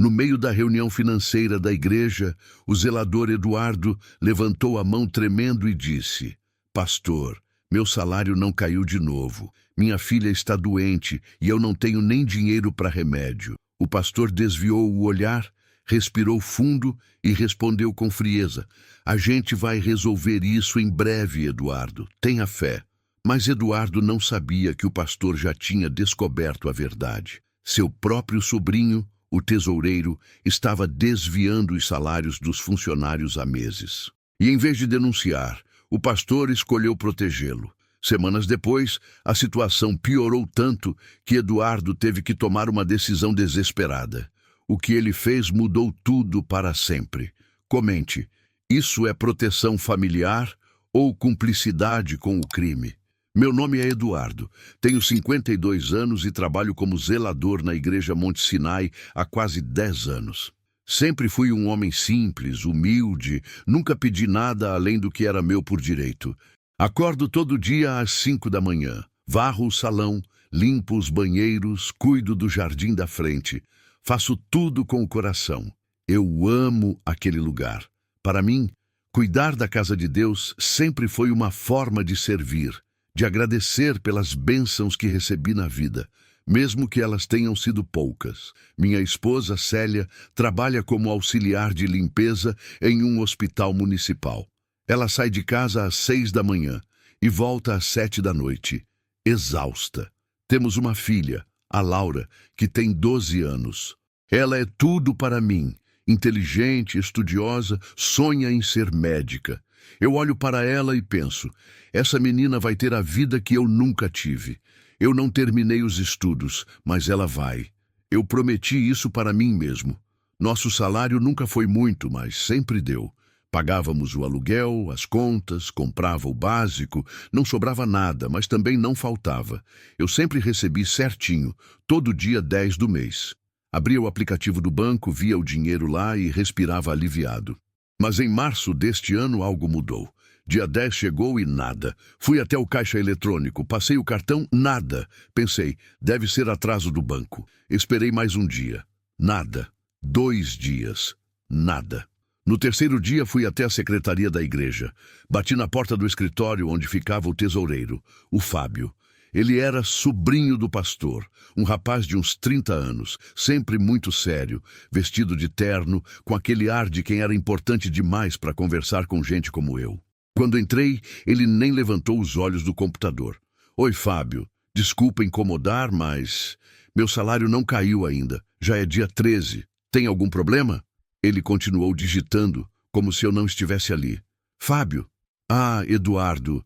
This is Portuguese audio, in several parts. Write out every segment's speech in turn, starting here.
No meio da reunião financeira da igreja, o zelador Eduardo levantou a mão tremendo e disse: Pastor, meu salário não caiu de novo. Minha filha está doente e eu não tenho nem dinheiro para remédio. O pastor desviou o olhar, respirou fundo e respondeu com frieza: A gente vai resolver isso em breve, Eduardo. Tenha fé. Mas Eduardo não sabia que o pastor já tinha descoberto a verdade. Seu próprio sobrinho, o tesoureiro, estava desviando os salários dos funcionários há meses. E em vez de denunciar, o pastor escolheu protegê-lo. Semanas depois, a situação piorou tanto que Eduardo teve que tomar uma decisão desesperada. O que ele fez mudou tudo para sempre. Comente, isso é proteção familiar ou cumplicidade com o crime? Meu nome é Eduardo, tenho 52 anos e trabalho como zelador na Igreja Monte Sinai há quase 10 anos. Sempre fui um homem simples, humilde, nunca pedi nada além do que era meu por direito. Acordo todo dia às 5 da manhã, varro o salão, limpo os banheiros, cuido do jardim da frente. Faço tudo com o coração. Eu amo aquele lugar. Para mim, cuidar da casa de Deus sempre foi uma forma de servir, de agradecer pelas bênçãos que recebi na vida, mesmo que elas tenham sido poucas. Minha esposa, Célia, trabalha como auxiliar de limpeza em um hospital municipal. Ela sai de casa às 6 da manhã e volta às 7 da noite, exausta. Temos uma filha, a Laura, que tem 12 anos. Ela é tudo para mim, inteligente, estudiosa, sonha em ser médica. Eu olho para ela e penso, essa menina vai ter a vida que eu nunca tive. Eu não terminei os estudos, mas ela vai. Eu prometi isso para mim mesmo. Nosso salário nunca foi muito, mas sempre deu. Pagávamos o aluguel, as contas, comprava o básico, não sobrava nada, mas também não faltava. Eu sempre recebi certinho, todo dia 10 do mês. Abria o aplicativo do banco, via o dinheiro lá e respirava aliviado. Mas em março deste ano algo mudou. Dia 10 chegou e nada. Fui até o caixa eletrônico, passei o cartão, nada. Pensei, deve ser atraso do banco. Esperei mais um dia. Nada. 2 dias. Nada. No terceiro dia fui até a secretaria da igreja. Bati na porta do escritório onde ficava o tesoureiro, o Fábio. Ele era sobrinho do pastor, um rapaz de uns 30 anos, sempre muito sério, vestido de terno, com aquele ar de quem era importante demais para conversar com gente como eu. Quando entrei, ele nem levantou os olhos do computador. Oi, Fábio, desculpa incomodar, mas meu salário não caiu ainda. Já é dia 13. Tem algum problema? Ele continuou digitando, como se eu não estivesse ali. Fábio? Ah, Eduardo,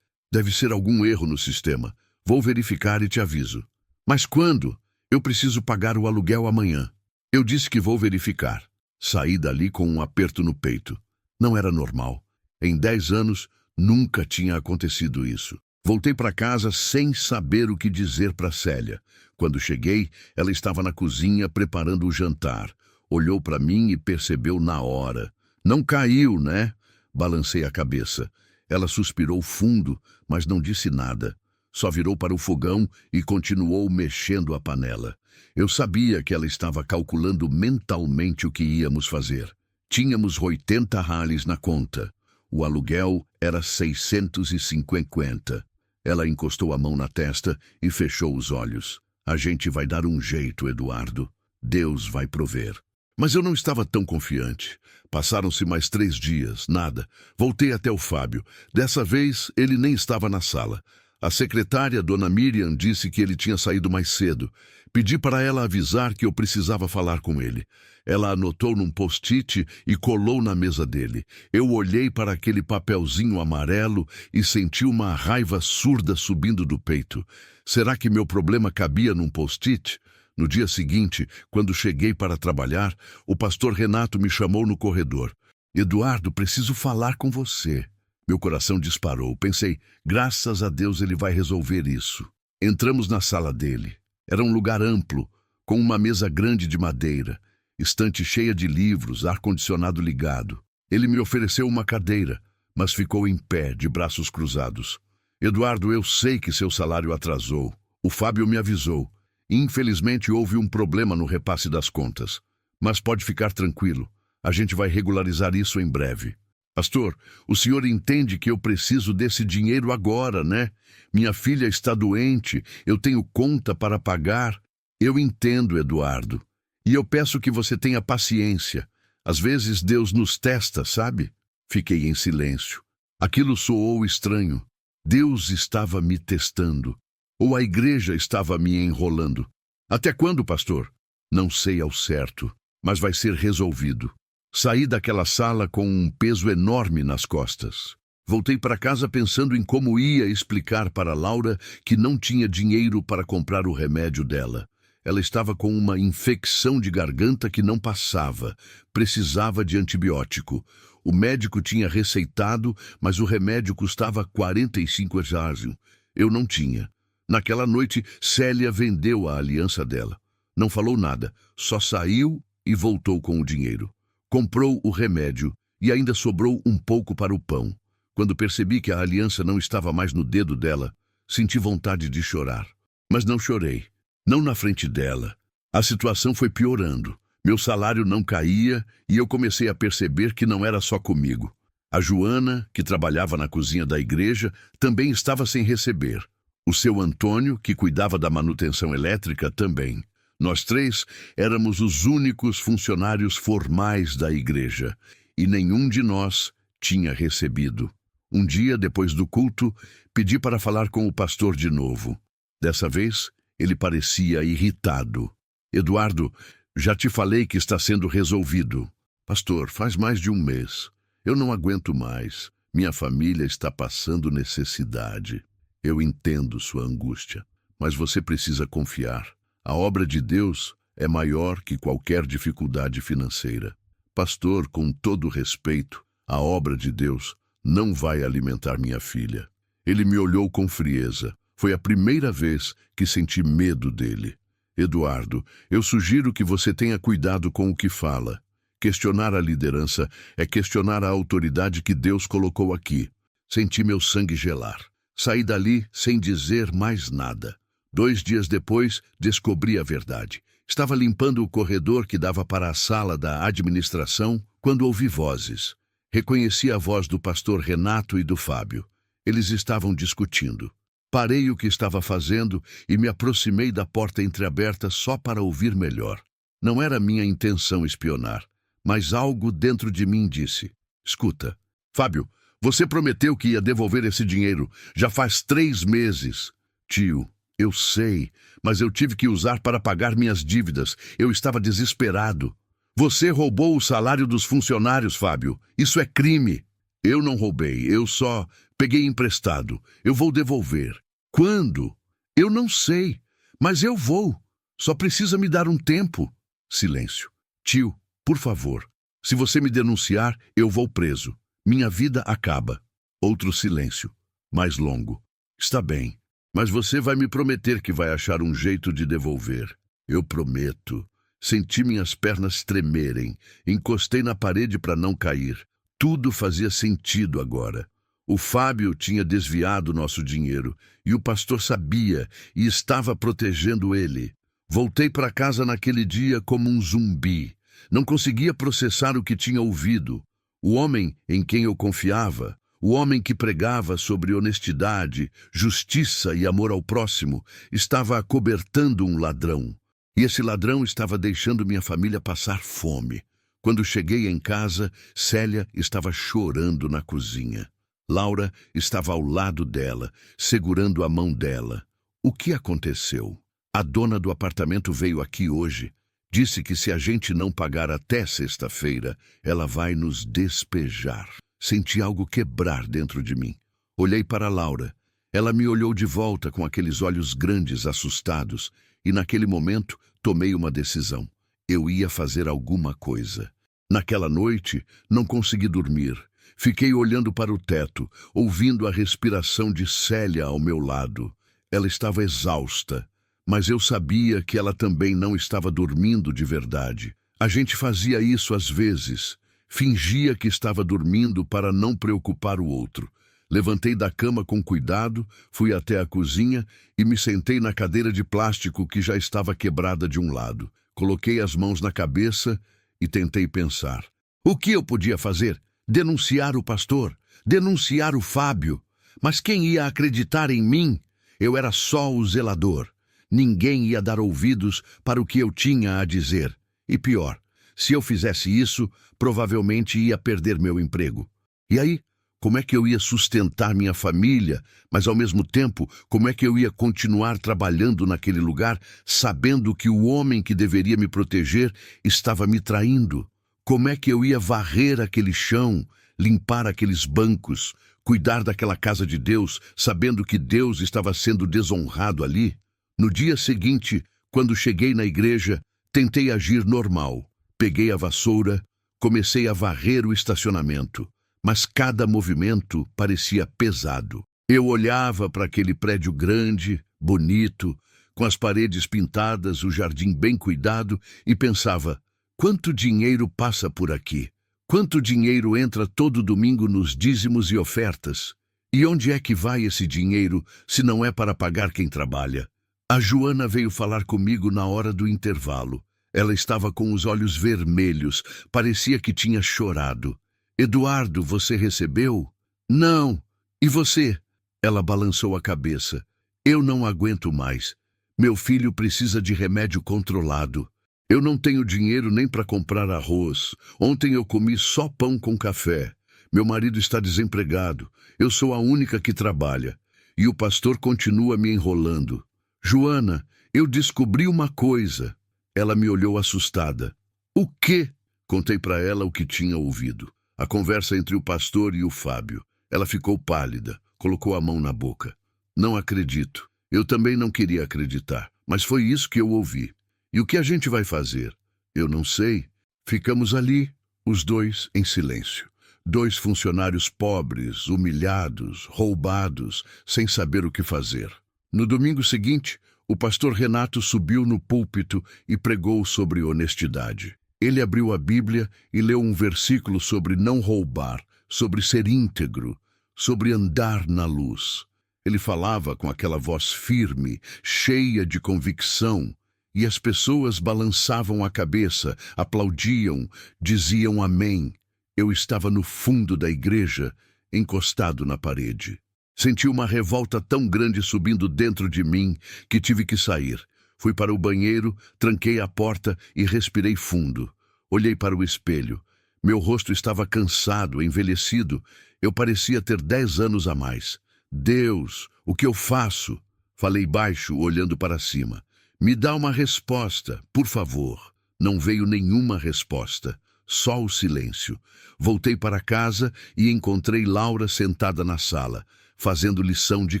deve ser algum erro no sistema. Vou verificar e te aviso. Mas quando? Eu preciso pagar o aluguel amanhã. Eu disse que vou verificar. Saí dali com um aperto no peito. Não era normal. Em 10 anos, nunca tinha acontecido isso. Voltei para casa sem saber o que dizer para Célia. Quando cheguei, ela estava na cozinha preparando o jantar. Olhou para mim e percebeu na hora. Não caiu, né? Balancei a cabeça. Ela suspirou fundo, mas não disse nada. Só virou para o fogão e continuou mexendo a panela. Eu sabia que ela estava calculando mentalmente o que íamos fazer. Tínhamos 80 reais na conta. O aluguel era 650. Ela encostou a mão na testa e fechou os olhos. A gente vai dar um jeito, Eduardo. Deus vai prover. Mas eu não estava tão confiante. Passaram-se mais 3 dias, nada. Voltei até o Fábio. Dessa vez, ele nem estava na sala. A secretária, Dona Miriam, disse que ele tinha saído mais cedo. Pedi para ela avisar que eu precisava falar com ele. Ela anotou num post-it e colou na mesa dele. Eu olhei para aquele papelzinho amarelo e senti uma raiva surda subindo do peito. Será que meu problema cabia num post-it? No dia seguinte, quando cheguei para trabalhar, o pastor Renato me chamou no corredor. Eduardo, preciso falar com você. Meu coração disparou. Pensei, graças a Deus ele vai resolver isso. Entramos na sala dele. Era um lugar amplo, com uma mesa grande de madeira, estante cheia de livros, ar-condicionado ligado. Ele me ofereceu uma cadeira, mas ficou em pé, de braços cruzados. Eduardo, eu sei que seu salário atrasou. O Fábio me avisou. Infelizmente, houve um problema no repasse das contas. Mas pode ficar tranquilo. A gente vai regularizar isso em breve. Pastor, o senhor entende que eu preciso desse dinheiro agora, né? Minha filha está doente, eu tenho conta para pagar. Eu entendo, Eduardo. E eu peço que você tenha paciência. Às vezes Deus nos testa, sabe? Fiquei em silêncio. Aquilo soou estranho. Deus estava me testando. Ou a igreja estava me enrolando. Até quando, pastor? Não sei ao certo, mas vai ser resolvido. Saí daquela sala com um peso enorme nas costas. Voltei para casa pensando em como ia explicar para Laura que não tinha dinheiro para comprar o remédio dela. Ela estava com uma infecção de garganta que não passava. Precisava de antibiótico. O médico tinha receitado, mas o remédio custava 45 reais. Eu não tinha. Naquela noite, Célia vendeu a aliança dela. Não falou nada, só saiu e voltou com o dinheiro. Comprou o remédio e ainda sobrou um pouco para o pão. Quando percebi que a aliança não estava mais no dedo dela, senti vontade de chorar. Mas não chorei. Não na frente dela. A situação foi piorando. Meu salário não caía e eu comecei a perceber que não era só comigo. A Joana, que trabalhava na cozinha da igreja, também estava sem receber. O seu Antônio, que cuidava da manutenção elétrica, também. Nós três éramos os únicos funcionários formais da igreja e nenhum de nós tinha recebido. Um dia, depois do culto, pedi para falar com o pastor de novo. Dessa vez, ele parecia irritado. Eduardo, já te falei que está sendo resolvido. Pastor, faz mais de um mês. Eu não aguento mais. Minha família está passando necessidade. Eu entendo sua angústia, mas você precisa confiar. A obra de Deus é maior que qualquer dificuldade financeira. Pastor, com todo respeito, a obra de Deus não vai alimentar minha filha. Ele me olhou com frieza. Foi a primeira vez que senti medo dele. Eduardo, eu sugiro que você tenha cuidado com o que fala. Questionar a liderança é questionar a autoridade que Deus colocou aqui. Senti meu sangue gelar. Saí dali sem dizer mais nada. 2 dias depois, descobri a verdade. Estava limpando o corredor que dava para a sala da administração quando ouvi vozes. Reconheci a voz do pastor Renato e do Fábio. Eles estavam discutindo. Parei o que estava fazendo e me aproximei da porta entreaberta só para ouvir melhor. Não era minha intenção espionar, mas algo dentro de mim disse: escuta, Fábio, você prometeu que ia devolver esse dinheiro. Já faz 3 meses. Tio, eu sei, mas eu tive que usar para pagar minhas dívidas. Eu estava desesperado. Você roubou o salário dos funcionários, Fábio. Isso é crime. Eu não roubei, eu só peguei emprestado. Eu vou devolver. Quando? Eu não sei, mas eu vou. Só precisa me dar um tempo. Silêncio. Tio, por favor, se você me denunciar, eu vou preso. Minha vida acaba. Outro silêncio, mais longo. Está bem, mas você vai me prometer que vai achar um jeito de devolver. Eu prometo. Senti minhas pernas tremerem. Encostei na parede para não cair. Tudo fazia sentido agora. O Fábio tinha desviado nosso dinheiro e o pastor sabia e estava protegendo ele. Voltei para casa naquele dia como um zumbi. Não conseguia processar o que tinha ouvido. O homem em quem eu confiava, o homem que pregava sobre honestidade, justiça e amor ao próximo, estava acobertando um ladrão. E esse ladrão estava deixando minha família passar fome. Quando cheguei em casa, Célia estava chorando na cozinha. Laura estava ao lado dela, segurando a mão dela. O que aconteceu? A dona do apartamento veio aqui hoje. Disse que se a gente não pagar até sexta-feira, ela vai nos despejar. Senti algo quebrar dentro de mim. Olhei para Laura. Ela me olhou de volta com aqueles olhos grandes, assustados, e naquele momento tomei uma decisão. Eu ia fazer alguma coisa. Naquela noite, não consegui dormir. Fiquei olhando para o teto, ouvindo a respiração de Célia ao meu lado. Ela estava exausta, mas eu sabia que ela também não estava dormindo de verdade. A gente fazia isso às vezes. Fingia que estava dormindo para não preocupar o outro. Levantei da cama com cuidado, fui até a cozinha e me sentei na cadeira de plástico que já estava quebrada de um lado. Coloquei as mãos na cabeça e tentei pensar. O que eu podia fazer? Denunciar o pastor? Denunciar o Fábio? Mas quem ia acreditar em mim? Eu era só o zelador. Ninguém ia dar ouvidos para o que eu tinha a dizer. E pior, se eu fizesse isso, provavelmente ia perder meu emprego. E aí, como é que eu ia sustentar minha família, mas ao mesmo tempo, como é que eu ia continuar trabalhando naquele lugar, sabendo que o homem que deveria me proteger estava me traindo? Como é que eu ia varrer aquele chão, limpar aqueles bancos, cuidar daquela casa de Deus, sabendo que Deus estava sendo desonrado ali? No dia seguinte, quando cheguei na igreja, tentei agir normal. Peguei a vassoura, comecei a varrer o estacionamento, mas cada movimento parecia pesado. Eu olhava para aquele prédio grande, bonito, com as paredes pintadas, o jardim bem cuidado, e pensava: quanto dinheiro passa por aqui? Quanto dinheiro entra todo domingo nos dízimos e ofertas? E onde é que vai esse dinheiro, se não é para pagar quem trabalha? A Joana veio falar comigo na hora do intervalo. Ela estava com os olhos vermelhos, parecia que tinha chorado. Eduardo, você recebeu? Não. E você? Ela balançou a cabeça. Eu não aguento mais. Meu filho precisa de remédio controlado. Eu não tenho dinheiro nem para comprar arroz. Ontem eu comi só pão com café. Meu marido está desempregado. Eu sou a única que trabalha. E o pastor continua me enrolando. Joana, eu descobri uma coisa. Ela me olhou assustada. O quê? Contei para ela o que tinha ouvido. A conversa entre o pastor e o Fábio. Ela ficou pálida, colocou a mão na boca. Não acredito. Eu também não queria acreditar, mas foi isso que eu ouvi. E o que a gente vai fazer? Eu não sei. Ficamos ali, os dois em silêncio. 2 funcionários pobres, humilhados, roubados, sem saber o que fazer. No domingo seguinte, o pastor Renato subiu no púlpito e pregou sobre honestidade. Ele abriu a Bíblia e leu um versículo sobre não roubar, sobre ser íntegro, sobre andar na luz. Ele falava com aquela voz firme, cheia de convicção, e as pessoas balançavam a cabeça, aplaudiam, diziam amém. Eu estava no fundo da igreja, encostado na parede. Senti uma revolta tão grande subindo dentro de mim que tive que sair. Fui para o banheiro, tranquei a porta e respirei fundo. Olhei para o espelho. Meu rosto estava cansado, envelhecido. Eu parecia ter 10 anos a mais. Deus, o que eu faço? Falei baixo, olhando para cima. Me dá uma resposta, por favor. Não veio nenhuma resposta. Só o silêncio. Voltei para casa e encontrei Laura sentada na sala, fazendo lição de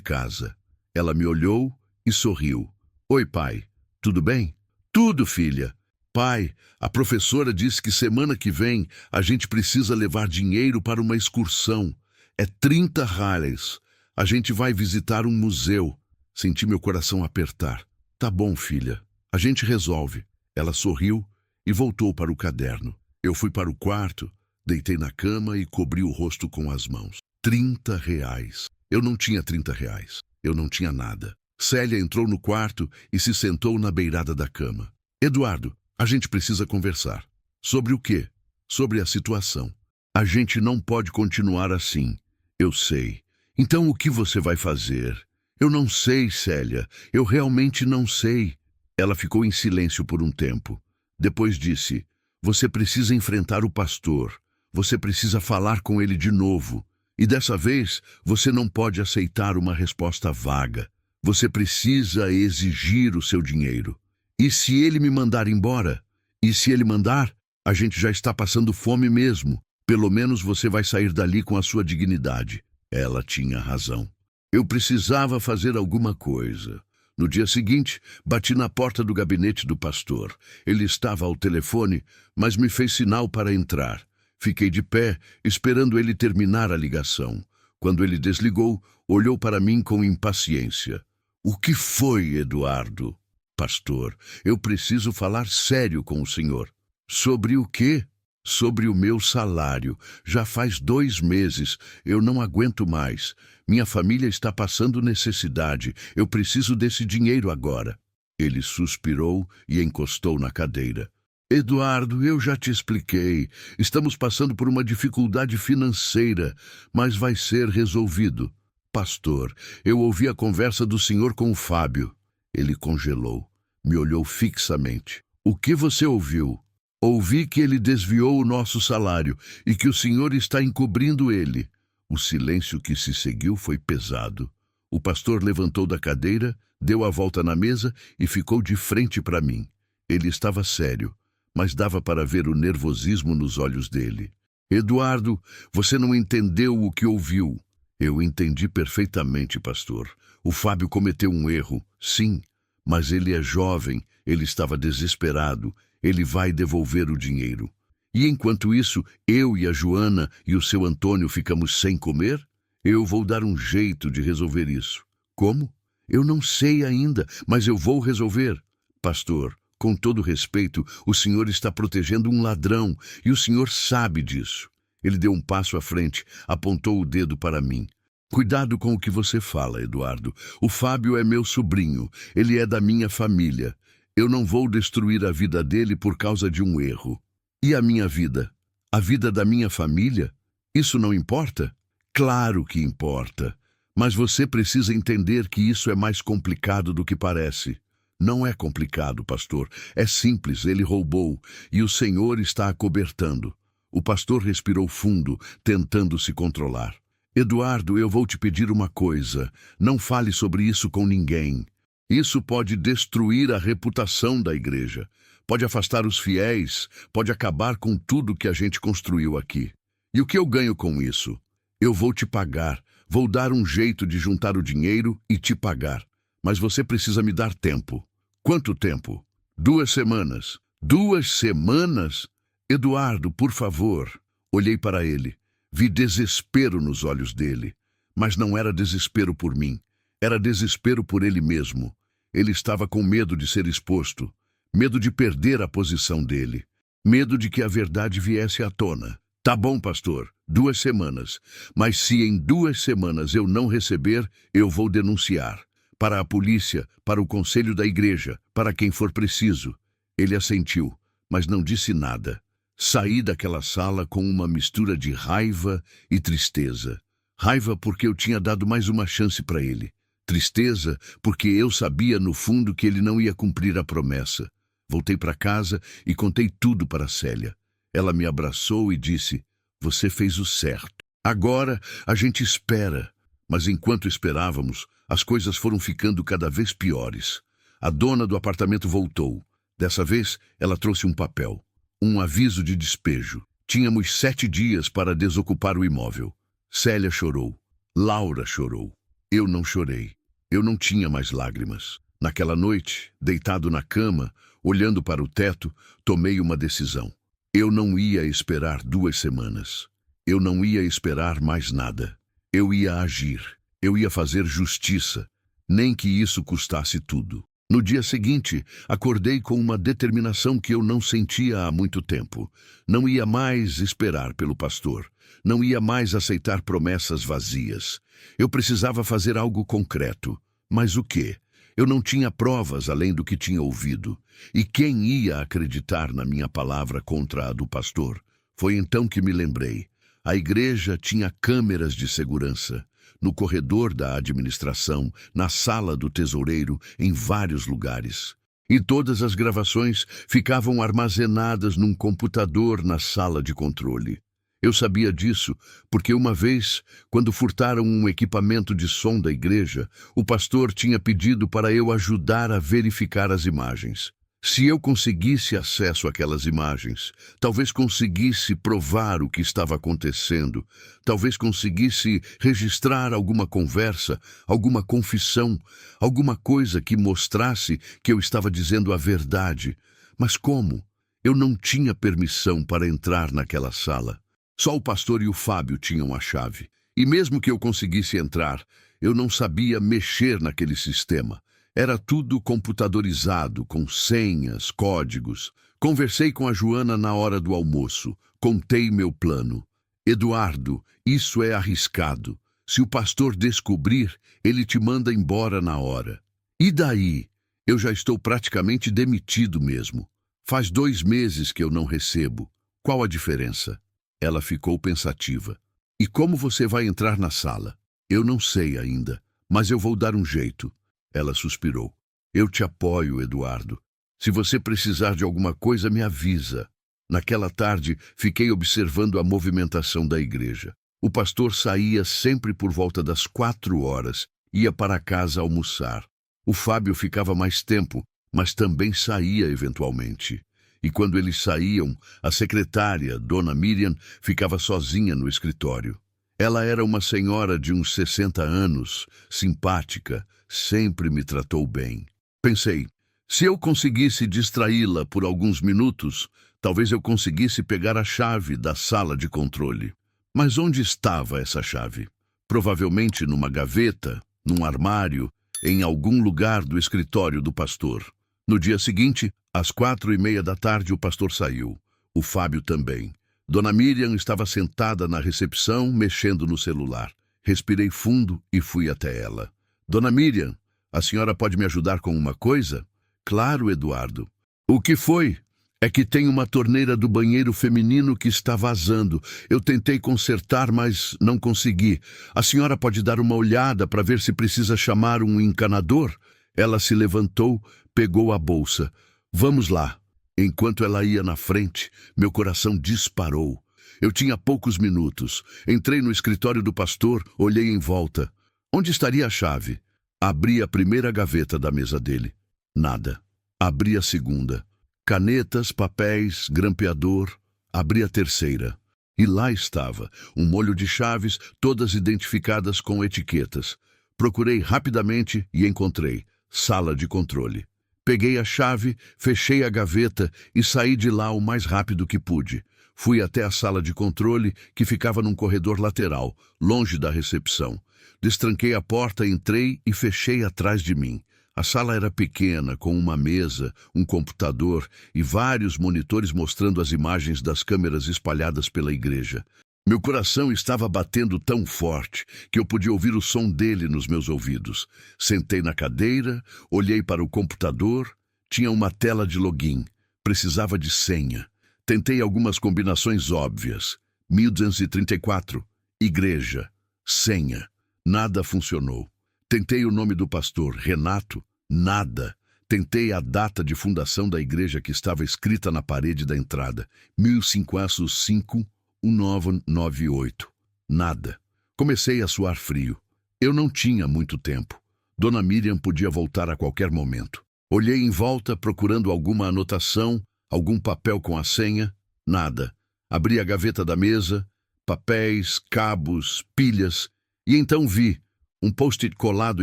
casa. Ela me olhou e sorriu. Oi, pai. Tudo bem? Tudo, filha. Pai, a professora disse que semana que vem a gente precisa levar dinheiro para uma excursão. É 30 reais. A gente vai visitar um museu. Senti meu coração apertar. Tá bom, filha. A gente resolve. Ela sorriu e voltou para o caderno. Eu fui para o quarto, deitei na cama e cobri o rosto com as mãos. 30 reais. Eu não tinha 30 reais. Eu não tinha nada. Célia entrou no quarto e se sentou na beirada da cama. Eduardo, a gente precisa conversar. Sobre o quê? Sobre a situação. A gente não pode continuar assim. Eu sei. Então o que você vai fazer? Eu não sei, Célia. Eu realmente não sei. Ela ficou em silêncio por um tempo. Depois disse: você precisa enfrentar o pastor. Você precisa falar com ele de novo. E dessa vez, você não pode aceitar uma resposta vaga. Você precisa exigir o seu dinheiro. E se ele me mandar embora? E se ele mandar? A gente já está passando fome mesmo. Pelo menos você vai sair dali com a sua dignidade. Ela tinha razão. Eu precisava fazer alguma coisa. No dia seguinte, bati na porta do gabinete do pastor. Ele estava ao telefone, mas me fez sinal para entrar. Fiquei de pé, esperando ele terminar a ligação. Quando ele desligou, olhou para mim com impaciência. O que foi, Eduardo? Pastor, eu preciso falar sério com o senhor. Sobre o quê? Sobre o meu salário. Já faz 2 meses. Eu não aguento mais. Minha família está passando necessidade. Eu preciso desse dinheiro agora. Ele suspirou e encostou na cadeira. Eduardo, eu já te expliquei. Estamos passando por uma dificuldade financeira, mas vai ser resolvido. Pastor, eu ouvi a conversa do senhor com o Fábio. Ele congelou, me olhou fixamente. O que você ouviu? Ouvi que ele desviou o nosso salário e que o senhor está encobrindo ele. O silêncio que se seguiu foi pesado. O pastor levantou da cadeira, deu a volta na mesa e ficou de frente para mim. Ele estava sério, mas dava para ver o nervosismo nos olhos dele. Eduardo, você não entendeu o que ouviu. Eu entendi perfeitamente, pastor. O Fábio cometeu um erro, sim, mas ele é jovem, ele estava desesperado, ele vai devolver o dinheiro. E enquanto isso, eu e a Joana e o seu Antônio ficamos sem comer? Eu vou dar um jeito de resolver isso. Como? Eu não sei ainda, mas eu vou resolver. Pastor, com todo respeito, o senhor está protegendo um ladrão e o senhor sabe disso. Ele deu um passo à frente, apontou o dedo para mim. Cuidado com o que você fala, Eduardo. O Fábio é meu sobrinho, ele é da minha família. Eu não vou destruir a vida dele por causa de um erro. E a minha vida? A vida da minha família? Isso não importa? Claro que importa. Mas você precisa entender que isso é mais complicado do que parece. Não é complicado, pastor. É simples, ele roubou, e o Senhor está acobertando. O pastor respirou fundo, tentando se controlar. Eduardo, eu vou te pedir uma coisa. Não fale sobre isso com ninguém. Isso pode destruir a reputação da igreja. Pode afastar os fiéis, pode acabar com tudo que a gente construiu aqui. E o que eu ganho com isso? Eu vou te pagar, vou dar um jeito de juntar o dinheiro e te pagar. Mas você precisa me dar tempo. Quanto tempo? 2 semanas. 2 semanas? Eduardo, por favor. Olhei para ele. Vi desespero nos olhos dele. Mas não era desespero por mim. Era desespero por ele mesmo. Ele estava com medo de ser exposto. Medo de perder a posição dele. Medo de que a verdade viesse à tona. Tá bom, pastor. 2 semanas. Mas se em 2 semanas eu não receber, eu vou denunciar. Para a polícia, para o conselho da igreja, para quem for preciso. Ele assentiu, mas não disse nada. Saí daquela sala com uma mistura de raiva e tristeza. Raiva porque eu tinha dado mais uma chance para ele. Tristeza porque eu sabia no fundo que ele não ia cumprir a promessa. Voltei para casa e contei tudo para Célia. Ela me abraçou e disse, você fez o certo. Agora a gente espera. Mas enquanto esperávamos, as coisas foram ficando cada vez piores. A dona do apartamento voltou. Dessa vez, ela trouxe um papel. Um aviso de despejo. Tínhamos 7 dias para desocupar o imóvel. Célia chorou. Laura chorou. Eu não chorei. Eu não tinha mais lágrimas. Naquela noite, deitado na cama, olhando para o teto, tomei uma decisão. Eu não ia esperar 2 semanas. Eu não ia esperar mais nada. Eu ia agir. Eu ia fazer justiça. Nem que isso custasse tudo. No dia seguinte, acordei com uma determinação que eu não sentia há muito tempo. Não ia mais esperar pelo pastor. Não ia mais aceitar promessas vazias. Eu precisava fazer algo concreto. Mas o quê? Eu não tinha provas além do que tinha ouvido. E quem ia acreditar na minha palavra contra a do pastor? Foi então que me lembrei. A igreja tinha câmeras de segurança. No corredor da administração, na sala do tesoureiro, em vários lugares. E todas as gravações ficavam armazenadas num computador na sala de controle. Eu sabia disso porque uma vez, quando furtaram um equipamento de som da igreja, o pastor tinha pedido para eu ajudar a verificar as imagens. Se eu conseguisse acesso àquelas imagens, talvez conseguisse provar o que estava acontecendo, talvez conseguisse registrar alguma conversa, alguma confissão, alguma coisa que mostrasse que eu estava dizendo a verdade. Mas como? Eu não tinha permissão para entrar naquela sala. Só o pastor e o Fábio tinham a chave. E mesmo que eu conseguisse entrar, eu não sabia mexer naquele sistema. Era tudo computadorizado, com senhas, códigos. Conversei com a Joana na hora do almoço. Contei meu plano. Eduardo, isso é arriscado. Se o pastor descobrir, ele te manda embora na hora. E daí? Eu já estou praticamente demitido mesmo. Faz 2 meses que eu não recebo. Qual a diferença? Ela ficou pensativa. E como você vai entrar na sala? Eu não sei ainda, mas eu vou dar um jeito. Ela suspirou. Eu te apoio, Eduardo. Se você precisar de alguma coisa, me avisa. Naquela tarde, fiquei observando a movimentação da igreja. O pastor saía sempre por volta das 4 horas, ia para casa almoçar. O Fábio ficava mais tempo, mas também saía eventualmente. E quando eles saíam, a secretária, Dona Miriam, ficava sozinha no escritório. Ela era uma senhora de uns 60 anos, simpática, sempre me tratou bem. Pensei, se eu conseguisse distraí-la por alguns minutos, talvez eu conseguisse pegar a chave da sala de controle. Mas onde estava essa chave? Provavelmente numa gaveta, num armário, em algum lugar do escritório do pastor. No dia seguinte, às 4:30 da tarde, o pastor saiu. O Fábio também. Dona Miriam estava sentada na recepção, mexendo no celular. Respirei fundo e fui até ela. Dona Miriam, a senhora pode me ajudar com uma coisa? Claro, Eduardo. O que foi? É que tem uma torneira do banheiro feminino que está vazando. Eu tentei consertar, mas não consegui. A senhora pode dar uma olhada para ver se precisa chamar um encanador? Ela se levantou, pegou a bolsa. Vamos lá. Enquanto ela ia na frente, meu coração disparou. Eu tinha poucos minutos. Entrei no escritório do pastor, olhei em volta. Onde estaria a chave? Abri a primeira gaveta da mesa dele. Nada. Abri a segunda. Canetas, papéis, grampeador. Abri a terceira. E lá estava, um molho de chaves, todas identificadas com etiquetas. Procurei rapidamente e encontrei. Sala de controle. Peguei a chave, fechei a gaveta e saí de lá o mais rápido que pude. Fui até a sala de controle, que ficava num corredor lateral, longe da recepção. Destranquei a porta, entrei e fechei atrás de mim. A sala era pequena, com uma mesa, um computador e vários monitores mostrando as imagens das câmeras espalhadas pela igreja. Meu coração estava batendo tão forte que eu podia ouvir o som dele nos meus ouvidos. Sentei na cadeira, olhei para o computador, tinha uma tela de login. Precisava de senha. Tentei algumas combinações óbvias. 1234, igreja, senha. Nada funcionou. Tentei o nome do pastor, Renato, nada. Tentei a data de fundação da igreja que estava escrita na parede da entrada, 1505-1998. Nada. Comecei a suar frio. Eu não tinha muito tempo. Dona Miriam podia voltar a qualquer momento. Olhei em volta procurando alguma anotação, algum papel com a senha. Nada. Abri a gaveta da mesa, papéis, cabos, pilhas, e então vi um post-it colado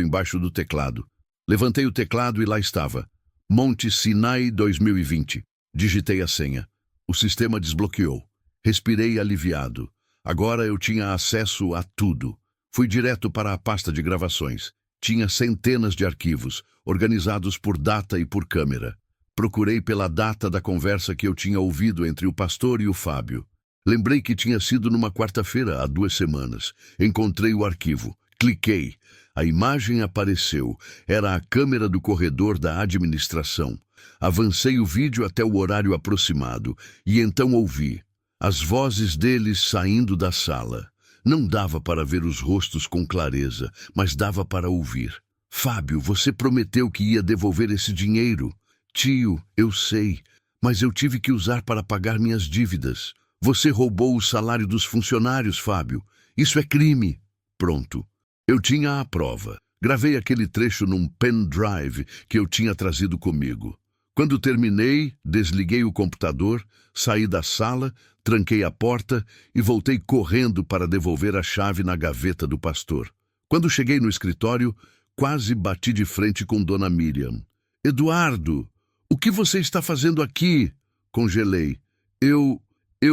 embaixo do teclado. Levantei o teclado e lá estava. Monte Sinai 2020. Digitei a senha. O sistema desbloqueou. Respirei aliviado. Agora eu tinha acesso a tudo. Fui direto para a pasta de gravações. Tinha centenas de arquivos, organizados por data e por câmera. Procurei pela data da conversa que eu tinha ouvido entre o pastor e o Fábio. Lembrei que tinha sido numa quarta-feira, há 2 semanas. Encontrei o arquivo. Cliquei. A imagem apareceu. Era a câmera do corredor da administração. Avancei o vídeo até o horário aproximado e então ouvi as vozes deles saindo da sala. Não dava para ver os rostos com clareza, mas dava para ouvir. Fábio, você prometeu que ia devolver esse dinheiro. Tio, eu sei, mas eu tive que usar para pagar minhas dívidas. Você roubou o salário dos funcionários, Fábio. Isso é crime. Pronto. Eu tinha a prova. Gravei aquele trecho num pendrive que eu tinha trazido comigo. Quando terminei, desliguei o computador, saí da sala, tranquei a porta e voltei correndo para devolver a chave na gaveta do pastor. Quando cheguei no escritório, quase bati de frente com Dona Miriam. Eduardo, o que você está fazendo aqui? Congelei. Eu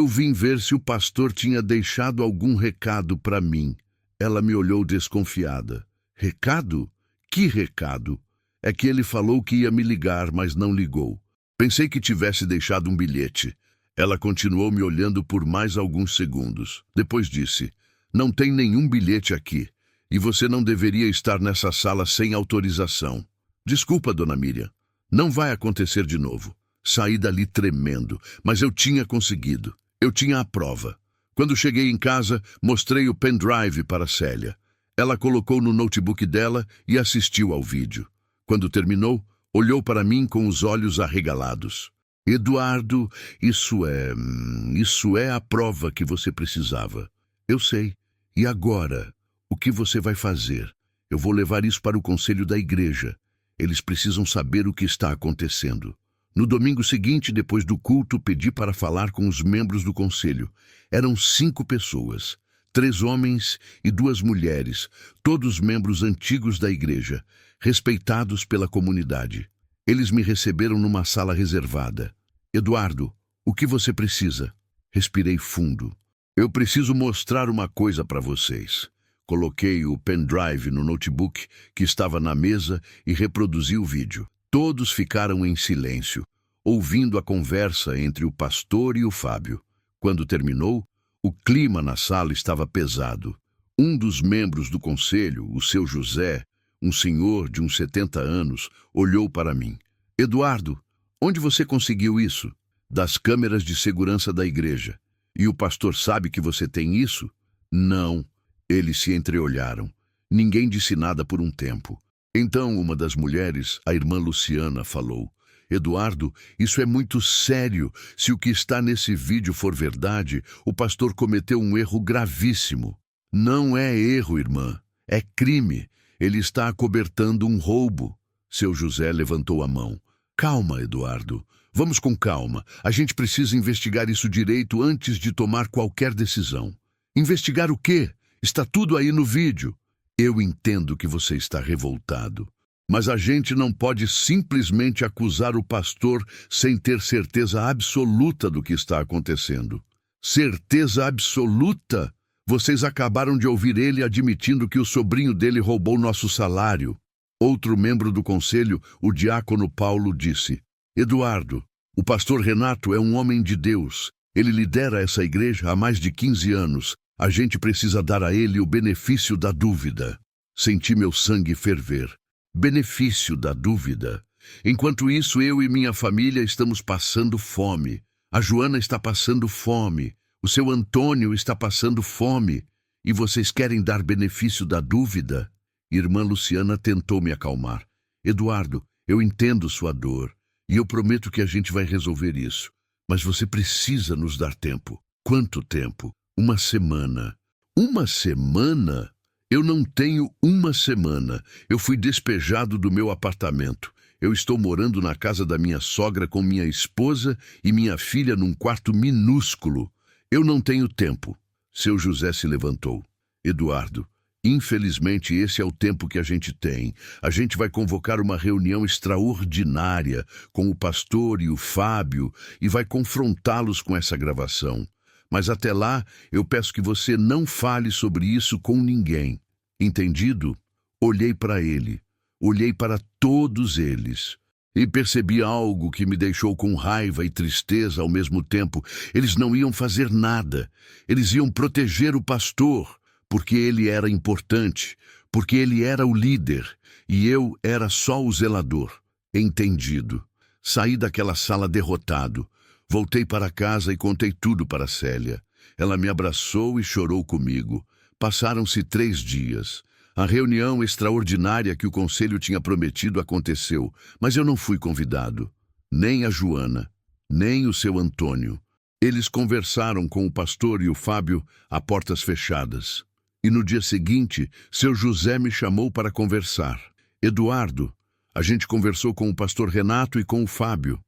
vim ver se o pastor tinha deixado algum recado para mim. Ela me olhou desconfiada. Recado? Que recado? É que ele falou que ia me ligar, mas não ligou. Pensei que tivesse deixado um bilhete. Ela continuou me olhando por mais alguns segundos. Depois disse: "Não tem nenhum bilhete aqui, e você não deveria estar nessa sala sem autorização." "Desculpa, dona Miriam. Não vai acontecer de novo." Saí dali tremendo, mas eu tinha conseguido. Eu tinha a prova. Quando cheguei em casa, mostrei o pendrive para Célia. Ela colocou no notebook dela e assistiu ao vídeo. Quando terminou, olhou para mim com os olhos arregalados. "Eduardo, isso é a prova que você precisava." "Eu sei. E agora, o que você vai fazer?" "Eu vou levar isso para o conselho da igreja. Eles precisam saber o que está acontecendo." No domingo seguinte, depois do culto, pedi para falar com os membros do conselho. Eram 5 pessoas, 3 homens e 2 mulheres, todos membros antigos da igreja, respeitados pela comunidade. Eles me receberam numa sala reservada. "Eduardo, o que você precisa?" Respirei fundo. "Eu preciso mostrar uma coisa para vocês." Coloquei o pendrive no notebook que estava na mesa e reproduzi o vídeo. Todos ficaram em silêncio, ouvindo a conversa entre o pastor e o Fábio. Quando terminou, o clima na sala estava pesado. Um dos membros do conselho, o seu José, um senhor de uns 70 anos, olhou para mim. "Eduardo, onde você conseguiu isso?" "Das câmeras de segurança da igreja." "E o pastor sabe que você tem isso?" "Não." Eles se entreolharam. Ninguém disse nada por um tempo. Então uma das mulheres, a irmã Luciana, falou: "Eduardo, isso é muito sério. Se o que está nesse vídeo for verdade, o pastor cometeu um erro gravíssimo." "Não é erro, irmã. É crime. Ele está acobertando um roubo." Seu José levantou a mão. "Calma, Eduardo. Vamos com calma. A gente precisa investigar isso direito antes de tomar qualquer decisão." "Investigar o quê? Está tudo aí no vídeo." "Eu entendo que você está revoltado, mas a gente não pode simplesmente acusar o pastor sem ter certeza absoluta do que está acontecendo." "Certeza absoluta? Vocês acabaram de ouvir ele admitindo que o sobrinho dele roubou nosso salário." Outro membro do conselho, o diácono Paulo, disse: "Eduardo, o pastor Renato é um homem de Deus. Ele lidera essa igreja há mais de 15 anos. A gente precisa dar a ele o benefício da dúvida." Senti meu sangue ferver. Benefício da dúvida. Enquanto isso, eu e minha família estamos passando fome. A Joana está passando fome. O seu Antônio está passando fome. E vocês querem dar benefício da dúvida? Irmã Luciana tentou me acalmar. "Eduardo, eu entendo sua dor. E eu prometo que a gente vai resolver isso. Mas você precisa nos dar tempo." "Quanto tempo?" "Uma semana." "Uma semana? Eu não tenho uma semana. Eu fui despejado do meu apartamento. Eu estou morando na casa da minha sogra com minha esposa e minha filha num quarto minúsculo. Eu não tenho tempo." Seu José se levantou. "Eduardo, infelizmente esse é o tempo que a gente tem. A gente vai convocar uma reunião extraordinária com o pastor e o Fábio e vai confrontá-los com essa gravação. Mas até lá, eu peço que você não fale sobre isso com ninguém. Entendido?" Olhei para ele. Olhei para todos eles. E percebi algo que me deixou com raiva e tristeza ao mesmo tempo. Eles não iam fazer nada. Eles iam proteger o pastor, porque ele era importante, porque ele era o líder, e eu era só o zelador. Entendido. Saí daquela sala derrotado. Voltei para casa e contei tudo para Célia. Ela me abraçou e chorou comigo. Passaram-se 3 dias. A reunião extraordinária que o conselho tinha prometido aconteceu, mas eu não fui convidado. Nem a Joana, nem o seu Antônio. Eles conversaram com o pastor e o Fábio a portas fechadas. E no dia seguinte, seu José me chamou para conversar. "Eduardo, a gente conversou com o pastor Renato e com o Fábio.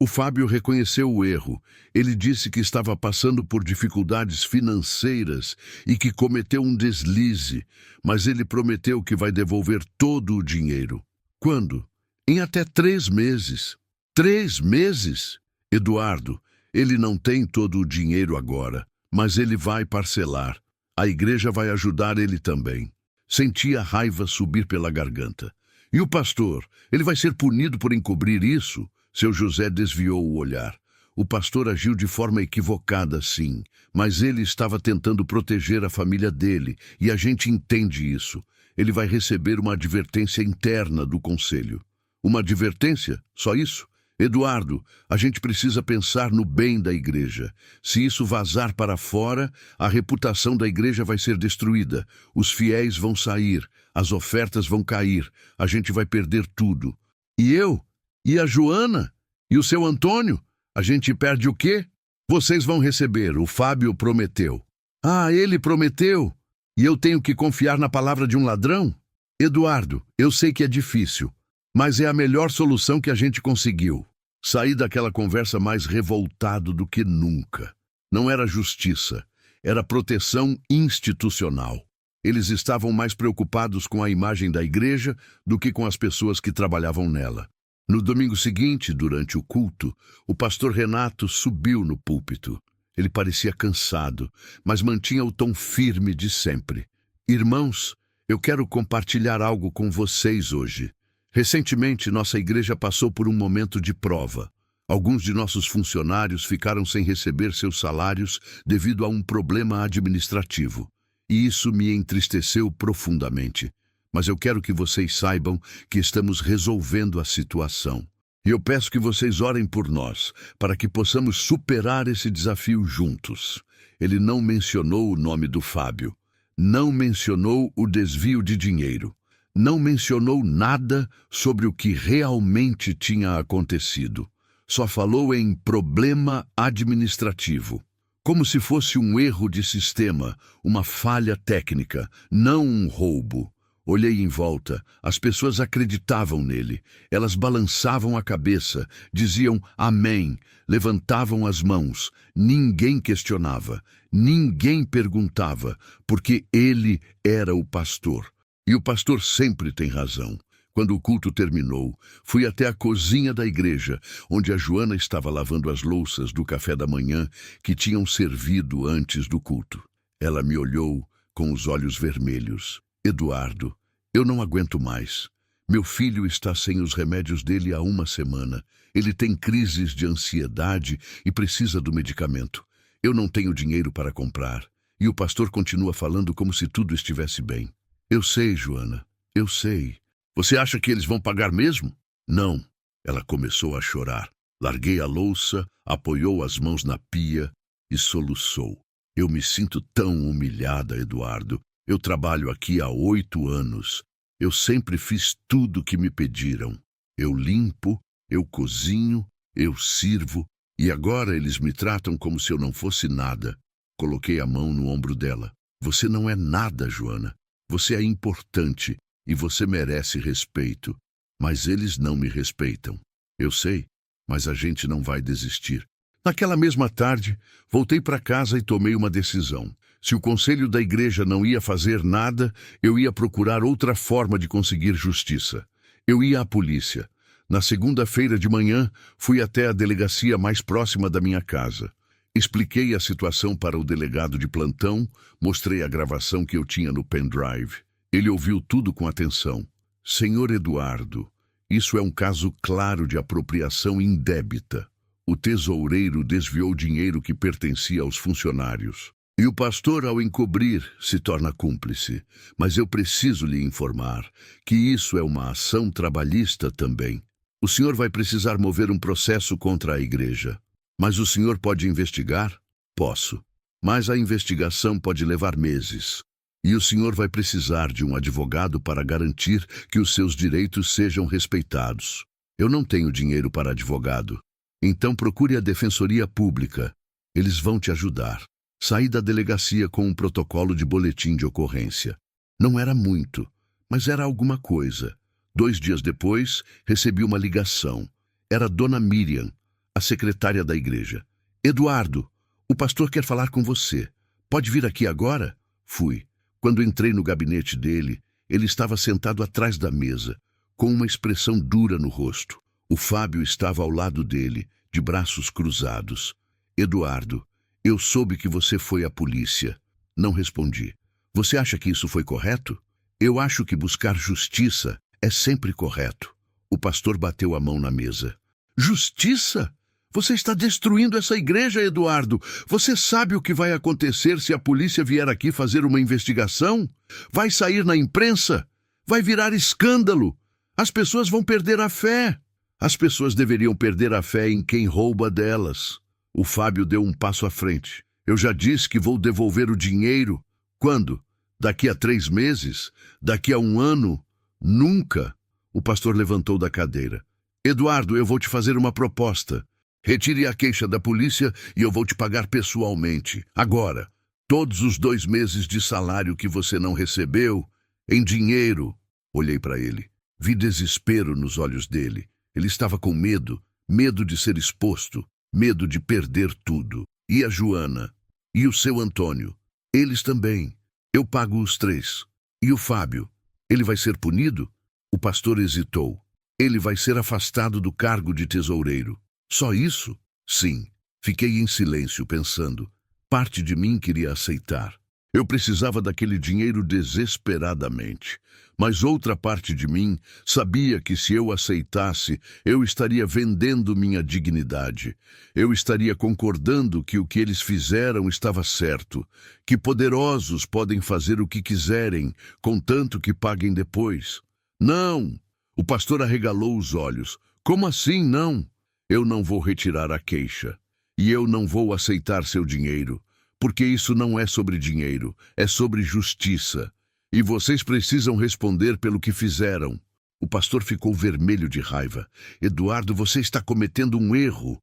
O Fábio reconheceu o erro. Ele disse que estava passando por dificuldades financeiras e que cometeu um deslize, mas ele prometeu que vai devolver todo o dinheiro." "Quando?" "Em até 3 meses." 3 meses? "Eduardo, ele não tem todo o dinheiro agora, mas ele vai parcelar. A igreja vai ajudar ele também." Senti a raiva subir pela garganta. "E o pastor? Ele vai ser punido por encobrir isso?" Seu José desviou o olhar. O pastor agiu de forma equivocada, sim, mas ele estava tentando proteger a família dele, e a gente entende isso. Ele vai receber uma advertência interna do conselho. Uma advertência? Só isso? Eduardo, a gente precisa pensar no bem da igreja. Se isso vazar para fora, a reputação da igreja vai ser destruída. Os fiéis vão sair, as ofertas vão cair, a gente vai perder tudo. E eu? E a Joana? E o seu Antônio? A gente perde o quê? Vocês vão receber, o Fábio prometeu. Ah, ele prometeu? E eu tenho que confiar na palavra de um ladrão? Eduardo, eu sei que é difícil, mas é a melhor solução que a gente conseguiu. Saí daquela conversa mais revoltado do que nunca. Não era justiça, era proteção institucional. Eles estavam mais preocupados com a imagem da igreja do que com as pessoas que trabalhavam nela. No domingo seguinte, durante o culto, o pastor Renato subiu no púlpito. Ele parecia cansado, mas mantinha o tom firme de sempre. Irmãos, eu quero compartilhar algo com vocês hoje. Recentemente, nossa igreja passou por um momento de prova. Alguns de nossos funcionários ficaram sem receber seus salários devido a um problema administrativo. E isso me entristeceu profundamente. Mas eu quero que vocês saibam que estamos resolvendo a situação. E eu peço que vocês orem por nós, para que possamos superar esse desafio juntos. Ele não mencionou o nome do Fábio. Não mencionou o desvio de dinheiro. Não mencionou nada sobre o que realmente tinha acontecido. Só falou em problema administrativo. Como se fosse um erro de sistema, uma falha técnica, não um roubo. Olhei em volta, as pessoas acreditavam nele. Elas balançavam a cabeça, diziam amém, levantavam as mãos. Ninguém questionava, ninguém perguntava, porque ele era o pastor. E o pastor sempre tem razão. Quando o culto terminou, fui até a cozinha da igreja, onde a Joana estava lavando as louças do café da manhã que tinham servido antes do culto. Ela me olhou com os olhos vermelhos. Eduardo, eu não aguento mais. Meu filho está sem os remédios dele há uma semana. Ele tem crises de ansiedade e precisa do medicamento. Eu não tenho dinheiro para comprar. E o pastor continua falando como se tudo estivesse bem. Eu sei, Joana, eu sei. Você acha que eles vão pagar mesmo? Não. Ela começou a chorar. Larguei a louça, apoiou as mãos na pia e soluçou. Eu me sinto tão humilhada, Eduardo. Eu trabalho aqui há 8 anos. Eu sempre fiz tudo o que me pediram. Eu limpo, eu cozinho, eu sirvo, e agora eles me tratam como se eu não fosse nada. Coloquei a mão no ombro dela. Você não é nada, Joana. Você é importante e você merece respeito. Mas eles não me respeitam. Eu sei, mas a gente não vai desistir. Naquela mesma tarde, voltei para casa e tomei uma decisão. Se o conselho da igreja não ia fazer nada, eu ia procurar outra forma de conseguir justiça. Eu ia à polícia. Na segunda-feira de manhã, fui até a delegacia mais próxima da minha casa. Expliquei a situação para o delegado de plantão, mostrei a gravação que eu tinha no pendrive. Ele ouviu tudo com atenção. Senhor Eduardo, isso é um caso claro de apropriação indébita. O tesoureiro desviou dinheiro que pertencia aos funcionários. E o pastor, ao encobrir, se torna cúmplice. Mas eu preciso lhe informar que isso é uma ação trabalhista também. O senhor vai precisar mover um processo contra a igreja. Mas o senhor pode investigar? Posso. Mas a investigação pode levar meses. E o senhor vai precisar de um advogado para garantir que os seus direitos sejam respeitados. Eu não tenho dinheiro para advogado. Então procure a Defensoria Pública. Eles vão te ajudar. Saí da delegacia com um protocolo de boletim de ocorrência. Não era muito, mas era alguma coisa. 2 dias depois, recebi uma ligação. Era Dona Miriam, a secretária da igreja. Eduardo, o pastor quer falar com você. Pode vir aqui agora? Fui. Quando entrei no gabinete dele, ele estava sentado atrás da mesa, com uma expressão dura no rosto. O Fábio estava ao lado dele, de braços cruzados. Eduardo, eu soube que você foi à polícia. Não respondi. Você acha que isso foi correto? Eu acho que buscar justiça é sempre correto. O pastor bateu a mão na mesa. Justiça? Você está destruindo essa igreja, Eduardo. Você sabe o que vai acontecer se a polícia vier aqui fazer uma investigação? Vai sair na imprensa? Vai virar escândalo. As pessoas vão perder a fé. As pessoas deveriam perder a fé em quem rouba delas. O Fábio deu um passo à frente. Eu já disse que vou devolver o dinheiro. Quando? Daqui a 3 meses? Daqui a 1 ano? Nunca. O pastor levantou da cadeira. Eduardo, eu vou te fazer uma proposta. Retire a queixa da polícia e eu vou te pagar pessoalmente. Agora, todos os 2 meses de salário que você não recebeu, em dinheiro. Olhei para ele. Vi desespero nos olhos dele. Ele estava com medo, medo de ser exposto, medo de perder tudo. E a Joana? E o seu Antônio? Eles também. Eu pago os 3. E o Fábio? Ele vai ser punido? O pastor hesitou. Ele vai ser afastado do cargo de tesoureiro. Só isso? Sim. Fiquei em silêncio, pensando. Parte de mim queria aceitar. Eu precisava daquele dinheiro desesperadamente. Mas outra parte de mim sabia que se eu aceitasse, eu estaria vendendo minha dignidade. Eu estaria concordando que o que eles fizeram estava certo, que poderosos podem fazer o que quiserem, contanto que paguem depois. Não! O pastor arregalou os olhos. Como assim não? Eu não vou retirar a queixa. E eu não vou aceitar seu dinheiro. Porque isso não é sobre dinheiro, é sobre justiça. E vocês precisam responder pelo que fizeram. O pastor ficou vermelho de raiva. Eduardo, você está cometendo um erro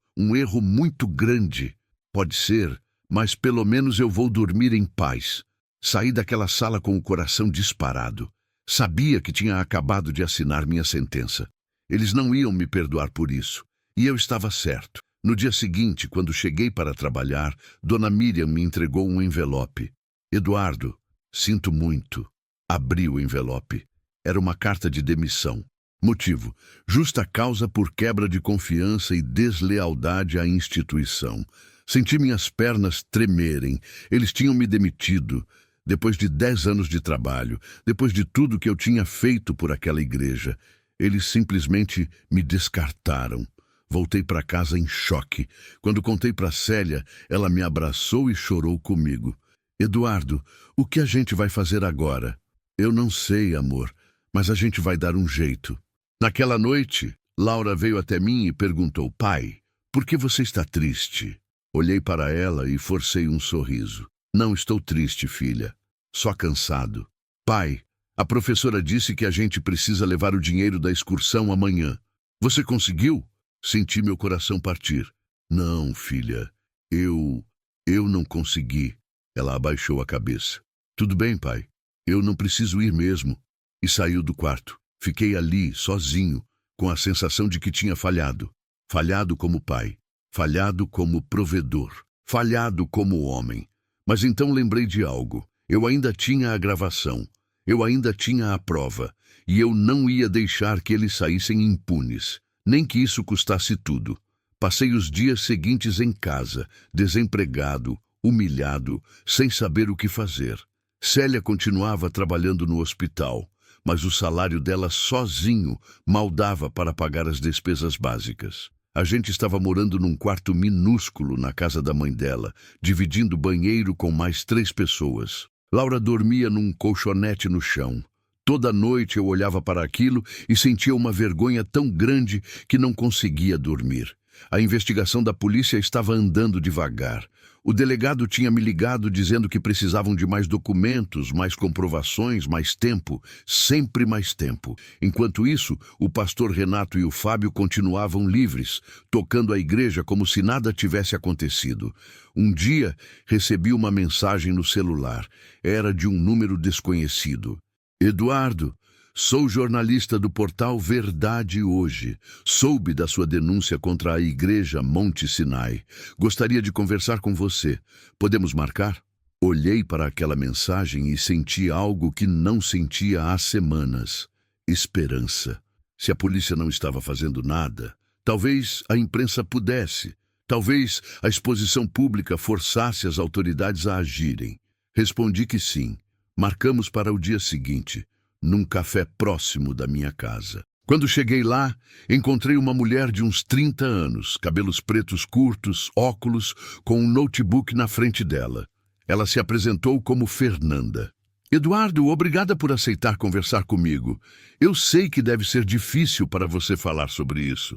muito grande. Pode ser, mas pelo menos eu vou dormir em paz. Saí daquela sala com o coração disparado. Sabia que tinha acabado de assinar minha sentença. Eles não iam me perdoar por isso. E eu estava certo. No dia seguinte, quando cheguei para trabalhar, Dona Miriam me entregou um envelope. Eduardo, sinto muito. Abri o envelope. Era uma carta de demissão. Motivo: justa causa por quebra de confiança e deslealdade à instituição. Senti minhas pernas tremerem. Eles tinham me demitido. Depois de 10 anos de trabalho, depois de tudo que eu tinha feito por aquela igreja, eles simplesmente me descartaram. Voltei para casa em choque. Quando contei para Célia, ela me abraçou e chorou comigo. Eduardo, o que a gente vai fazer agora? Eu não sei, amor, mas a gente vai dar um jeito. Naquela noite, Laura veio até mim e perguntou: pai, por que você está triste? Olhei para ela e forcei um sorriso. Não estou triste, filha. Só cansado. Pai, a professora disse que a gente precisa levar o dinheiro da excursão amanhã. Você conseguiu? Senti meu coração partir. Não, filha, eu não consegui. Ela abaixou a cabeça. Tudo bem, pai. Eu não preciso ir mesmo. E saiu do quarto. Fiquei ali, sozinho, com a sensação de que tinha falhado. Falhado como pai. Falhado como provedor. Falhado como homem. Mas então lembrei de algo. Eu ainda tinha a gravação. Eu ainda tinha a prova. E eu não ia deixar que eles saíssem impunes. Nem que isso custasse tudo. Passei os dias seguintes em casa, desempregado, humilhado, sem saber o que fazer. Célia continuava trabalhando no hospital, mas o salário dela sozinho mal dava para pagar as despesas básicas. A gente estava morando num quarto minúsculo na casa da mãe dela, dividindo banheiro com mais 3 pessoas. Laura dormia num colchonete no chão. Toda noite eu olhava para aquilo e sentia uma vergonha tão grande que não conseguia dormir. A investigação da polícia estava andando devagar. O delegado tinha me ligado dizendo que precisavam de mais documentos, mais comprovações, mais tempo, sempre mais tempo. Enquanto isso, o pastor Renato e o Fábio continuavam livres, tocando a igreja como se nada tivesse acontecido. Um dia, recebi uma mensagem no celular. Era de um número desconhecido. Eduardo, sou jornalista do portal Verdade Hoje. Soube da sua denúncia contra a Igreja Monte Sinai. Gostaria de conversar com você. Podemos marcar? Olhei para aquela mensagem e senti algo que não sentia há semanas. Esperança. Se a polícia não estava fazendo nada, talvez a imprensa pudesse. Talvez a exposição pública forçasse as autoridades a agirem. Respondi que sim. Marcamos para o dia seguinte, num café próximo da minha casa. Quando cheguei lá, encontrei uma mulher de uns 30 anos, cabelos pretos curtos, óculos, com um notebook na frente dela. Ela se apresentou como Fernanda. Eduardo, obrigada por aceitar conversar comigo. Eu sei que deve ser difícil para você falar sobre isso.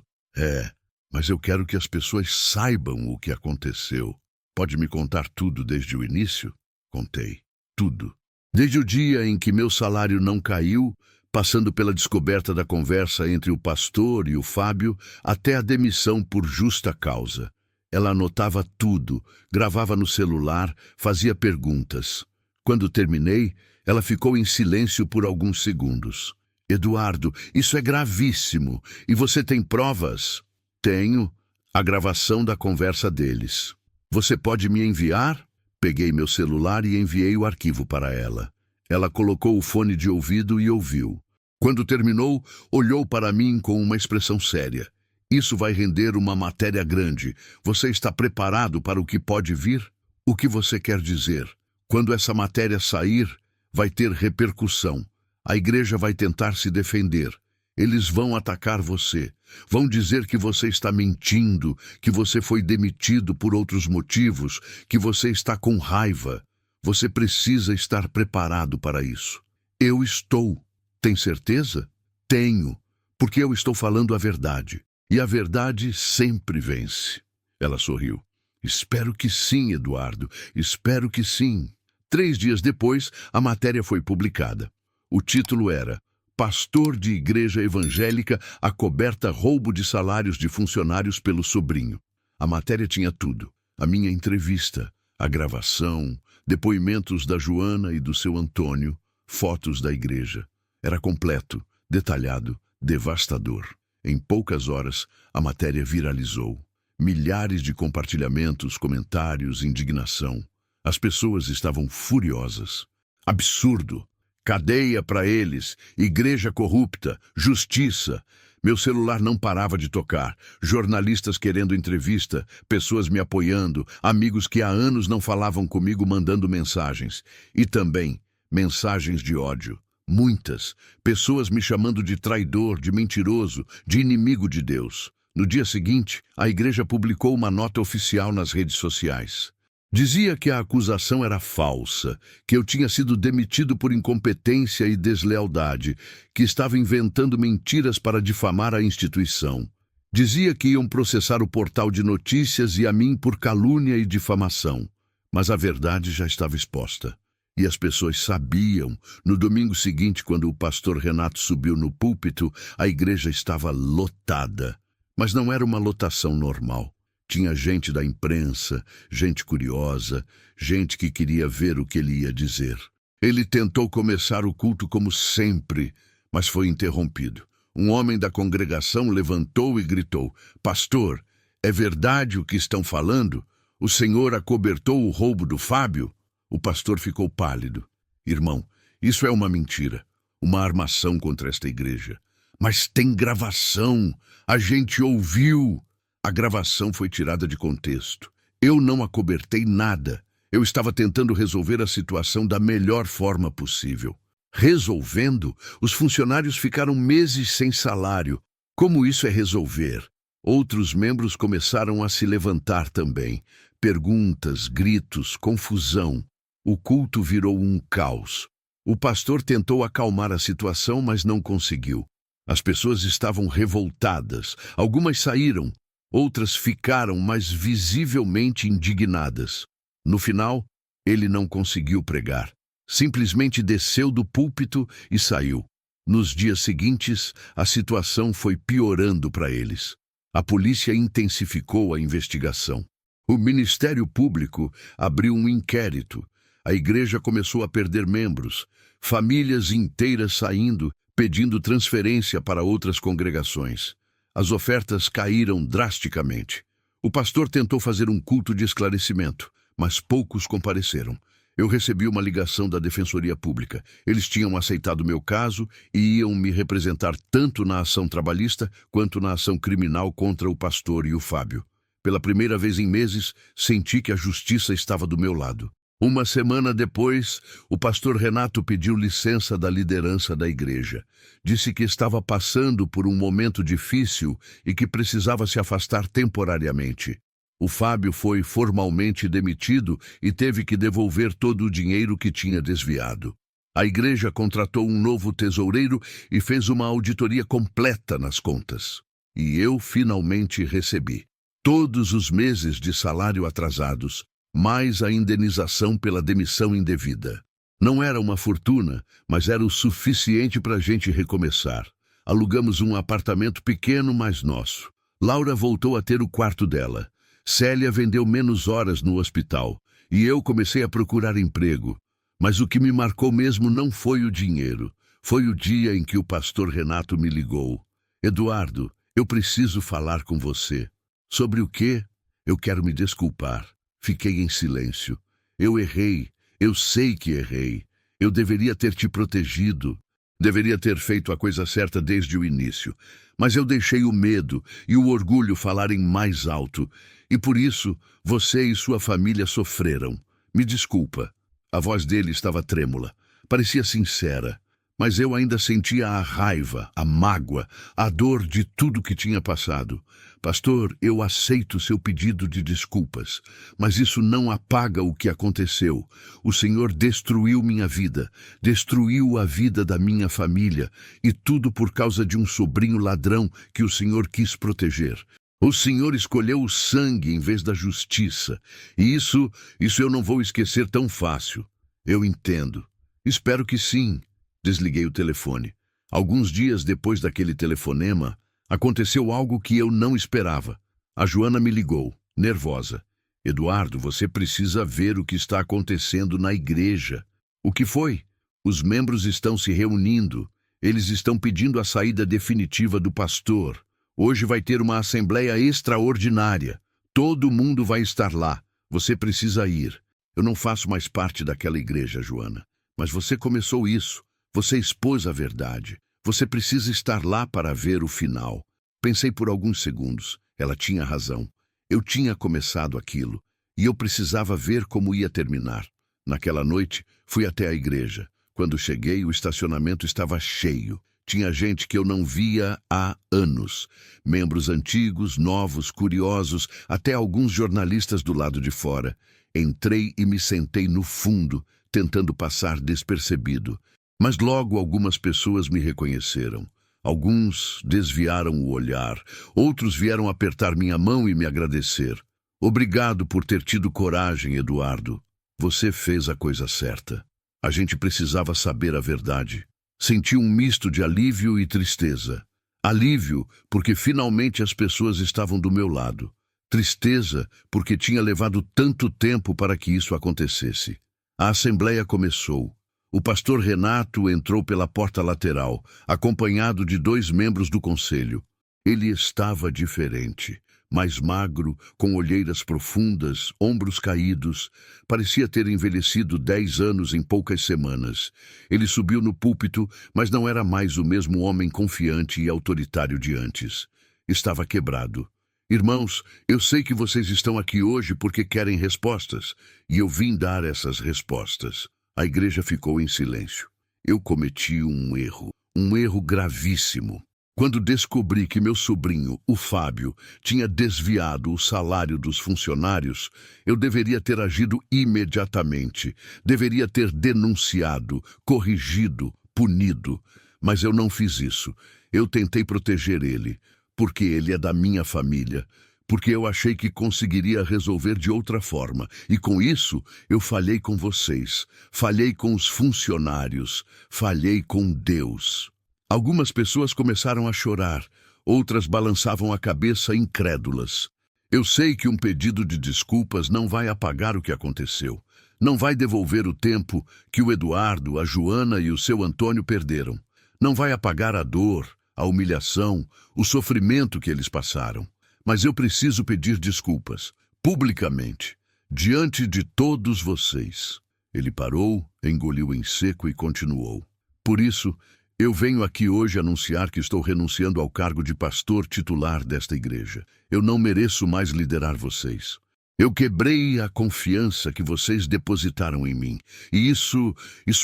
Mas eu quero que as pessoas saibam o que aconteceu. Pode me contar tudo desde o início? Contei. Tudo. Desde o dia em que meu salário não caiu, passando pela descoberta da conversa entre o pastor e o Fábio, até a demissão por justa causa. Ela anotava tudo, gravava no celular, fazia perguntas. Quando terminei, ela ficou em silêncio por alguns segundos. Eduardo, isso é gravíssimo. E você tem provas? Tenho. A gravação da conversa deles. Você pode me enviar? Peguei meu celular e enviei o arquivo para ela. Ela colocou o fone de ouvido e ouviu. Quando terminou, olhou para mim com uma expressão séria. Isso vai render uma matéria grande. Você está preparado para o que pode vir? O que você quer dizer? Quando essa matéria sair, vai ter repercussão. A igreja vai tentar se defender. Eles vão atacar você. Vão dizer que você está mentindo, que você foi demitido por outros motivos, que você está com raiva. Você precisa estar preparado para isso. Eu estou. Tem certeza? Tenho, porque eu estou falando a verdade. E a verdade sempre vence. Ela sorriu. Espero que sim, Eduardo. Espero que sim. 3 dias depois, a matéria foi publicada. O título era Pastor de Igreja Evangélica acoberta roubo de salários de funcionários pelo sobrinho. A matéria tinha tudo. A minha entrevista, a gravação, depoimentos da Joana e do seu Antônio, fotos da igreja. Era completo, detalhado, devastador. Em poucas horas, a matéria viralizou. Milhares de compartilhamentos, comentários, indignação. As pessoas estavam furiosas. Absurdo! Cadeia para eles, igreja corrupta, justiça. Meu celular não parava de tocar. Jornalistas querendo entrevista, pessoas me apoiando, amigos que há anos não falavam comigo mandando mensagens. E também mensagens de ódio. Muitas. Pessoas me chamando de traidor, de mentiroso, de inimigo de Deus. No dia seguinte, a igreja publicou uma nota oficial nas redes sociais. Dizia que a acusação era falsa, que eu tinha sido demitido por incompetência e deslealdade, que estava inventando mentiras para difamar a instituição. Dizia que iam processar o portal de notícias e a mim por calúnia e difamação. Mas a verdade já estava exposta. E as pessoas sabiam. No domingo seguinte, quando o pastor Renato subiu no púlpito, a igreja estava lotada. Mas não era uma lotação normal. Tinha gente da imprensa, gente curiosa, gente que queria ver o que ele ia dizer. Ele tentou começar o culto como sempre, mas foi interrompido. Um homem da congregação levantou e gritou: Pastor, é verdade o que estão falando? O Senhor acobertou o roubo do Fábio? O pastor ficou pálido. Irmão, isso é uma mentira, uma armação contra esta igreja. Mas tem gravação, a gente ouviu. A gravação foi tirada de contexto. Eu não acobertei nada. Eu estava tentando resolver a situação da melhor forma possível. Resolvendo, os funcionários ficaram meses sem salário. Como isso é resolver? Outros membros começaram a se levantar também. Perguntas, gritos, confusão. O culto virou um caos. O pastor tentou acalmar a situação, mas não conseguiu. As pessoas estavam revoltadas. Algumas saíram. Outras ficaram, mas visivelmente indignadas. No final, ele não conseguiu pregar. Simplesmente desceu do púlpito e saiu. Nos dias seguintes, a situação foi piorando para eles. A polícia intensificou a investigação. O Ministério Público abriu um inquérito. A igreja começou a perder membros. Famílias inteiras saindo, pedindo transferência para outras congregações. As ofertas caíram drasticamente. O pastor tentou fazer um culto de esclarecimento, mas poucos compareceram. Eu recebi uma ligação da Defensoria Pública. Eles tinham aceitado meu caso e iam me representar tanto na ação trabalhista quanto na ação criminal contra o pastor e o Fábio. Pela primeira vez em meses, senti que a justiça estava do meu lado. Uma semana depois, o pastor Renato pediu licença da liderança da igreja. Disse que estava passando por um momento difícil e que precisava se afastar temporariamente. O Fábio foi formalmente demitido e teve que devolver todo o dinheiro que tinha desviado. A igreja contratou um novo tesoureiro e fez uma auditoria completa nas contas. E eu finalmente recebi todos os meses de salário atrasados, mais a indenização pela demissão indevida. Não era uma fortuna, mas era o suficiente para a gente recomeçar. Alugamos um apartamento pequeno, mas nosso. Laura voltou a ter o quarto dela. Célia vendeu menos horas no hospital. E eu comecei a procurar emprego. Mas o que me marcou mesmo não foi o dinheiro. Foi o dia em que o pastor Renato me ligou. Eduardo, eu preciso falar com você. Sobre o quê? Eu quero me desculpar. Fiquei em silêncio. Eu errei. Eu sei que errei. Eu deveria ter te protegido. Deveria ter feito a coisa certa desde o início. Mas eu deixei o medo e o orgulho falarem mais alto. E por isso, você e sua família sofreram. Me desculpa. A voz dele estava trêmula. Parecia sincera. Mas eu ainda sentia a raiva, a mágoa, a dor de tudo que tinha passado. Pastor, eu aceito seu pedido de desculpas, mas isso não apaga o que aconteceu. O Senhor destruiu minha vida, destruiu a vida da minha família, e tudo por causa de um sobrinho ladrão que o Senhor quis proteger. O Senhor escolheu o sangue em vez da justiça, e isso eu não vou esquecer tão fácil. Eu entendo. Espero que sim. Desliguei o telefone. Alguns dias depois daquele telefonema, aconteceu algo que eu não esperava. A Joana me ligou, nervosa. Eduardo, você precisa ver o que está acontecendo na igreja. O que foi? Os membros estão se reunindo. Eles estão pedindo a saída definitiva do pastor. Hoje vai ter uma assembleia extraordinária. Todo mundo vai estar lá. Você precisa ir. Eu não faço mais parte daquela igreja, Joana. Mas você começou isso. Você expôs a verdade. Você precisa estar lá para ver o final. Pensei por alguns segundos. Ela tinha razão. Eu tinha começado aquilo, e eu precisava ver como ia terminar. Naquela noite, fui até a igreja. Quando cheguei, o estacionamento estava cheio. Tinha gente que eu não via há anos. Membros antigos, novos, curiosos, até alguns jornalistas do lado de fora. Entrei e me sentei no fundo, tentando passar despercebido. Mas logo algumas pessoas me reconheceram. Alguns desviaram o olhar, outros vieram apertar minha mão e me agradecer. Obrigado por ter tido coragem, Eduardo. Você fez a coisa certa. A gente precisava saber a verdade. Senti um misto de alívio e tristeza. Alívio, porque finalmente as pessoas estavam do meu lado. Tristeza, porque tinha levado tanto tempo para que isso acontecesse. A assembleia começou. O pastor Renato entrou pela porta lateral, acompanhado de 2 membros do conselho. Ele estava diferente, mais magro, com olheiras profundas, ombros caídos. Parecia ter envelhecido 10 anos em poucas semanas. Ele subiu no púlpito, mas não era mais o mesmo homem confiante e autoritário de antes. Estava quebrado. Irmãos, eu sei que vocês estão aqui hoje porque querem respostas, e eu vim dar essas respostas. A igreja ficou em silêncio. Eu cometi um erro gravíssimo. Quando descobri que meu sobrinho, o Fábio, tinha desviado o salário dos funcionários, eu deveria ter agido imediatamente. Deveria ter denunciado, corrigido, punido. Mas eu não fiz isso. Eu tentei proteger ele, porque ele é da minha família. Porque eu achei que conseguiria resolver de outra forma. E com isso, eu falhei com vocês, falhei com os funcionários, falhei com Deus. Algumas pessoas começaram a chorar, outras balançavam a cabeça incrédulas. Eu sei que um pedido de desculpas não vai apagar o que aconteceu. Não vai devolver o tempo que o Eduardo, a Joana e o seu Antônio perderam. Não vai apagar a dor, a humilhação, o sofrimento que eles passaram. Mas eu preciso pedir desculpas, publicamente, diante de todos vocês. Ele parou, engoliu em seco e continuou. Por isso, eu venho aqui hoje anunciar que estou renunciando ao cargo de pastor titular desta igreja. Eu não mereço mais liderar vocês. Eu quebrei a confiança que vocês depositaram em mim. E isso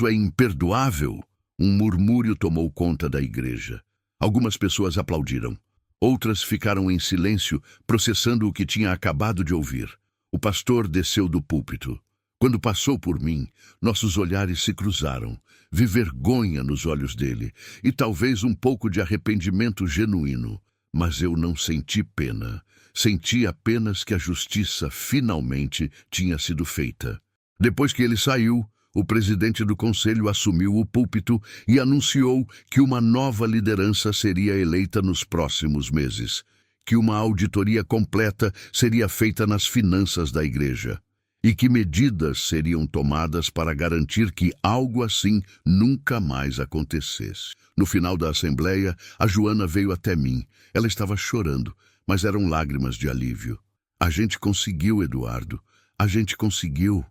é imperdoável. Um murmúrio tomou conta da igreja. Algumas pessoas aplaudiram. Outras ficaram em silêncio, processando o que tinha acabado de ouvir. O pastor desceu do púlpito. Quando passou por mim, nossos olhares se cruzaram. Vi vergonha nos olhos dele e talvez um pouco de arrependimento genuíno. Mas eu não senti pena. Senti apenas que a justiça finalmente tinha sido feita. Depois que ele saiu, o presidente do conselho assumiu o púlpito e anunciou que uma nova liderança seria eleita nos próximos meses, que uma auditoria completa seria feita nas finanças da igreja e que medidas seriam tomadas para garantir que algo assim nunca mais acontecesse. No final da assembleia, a Joana veio até mim. Ela estava chorando, mas eram lágrimas de alívio. A gente conseguiu, Eduardo. A gente conseguiu.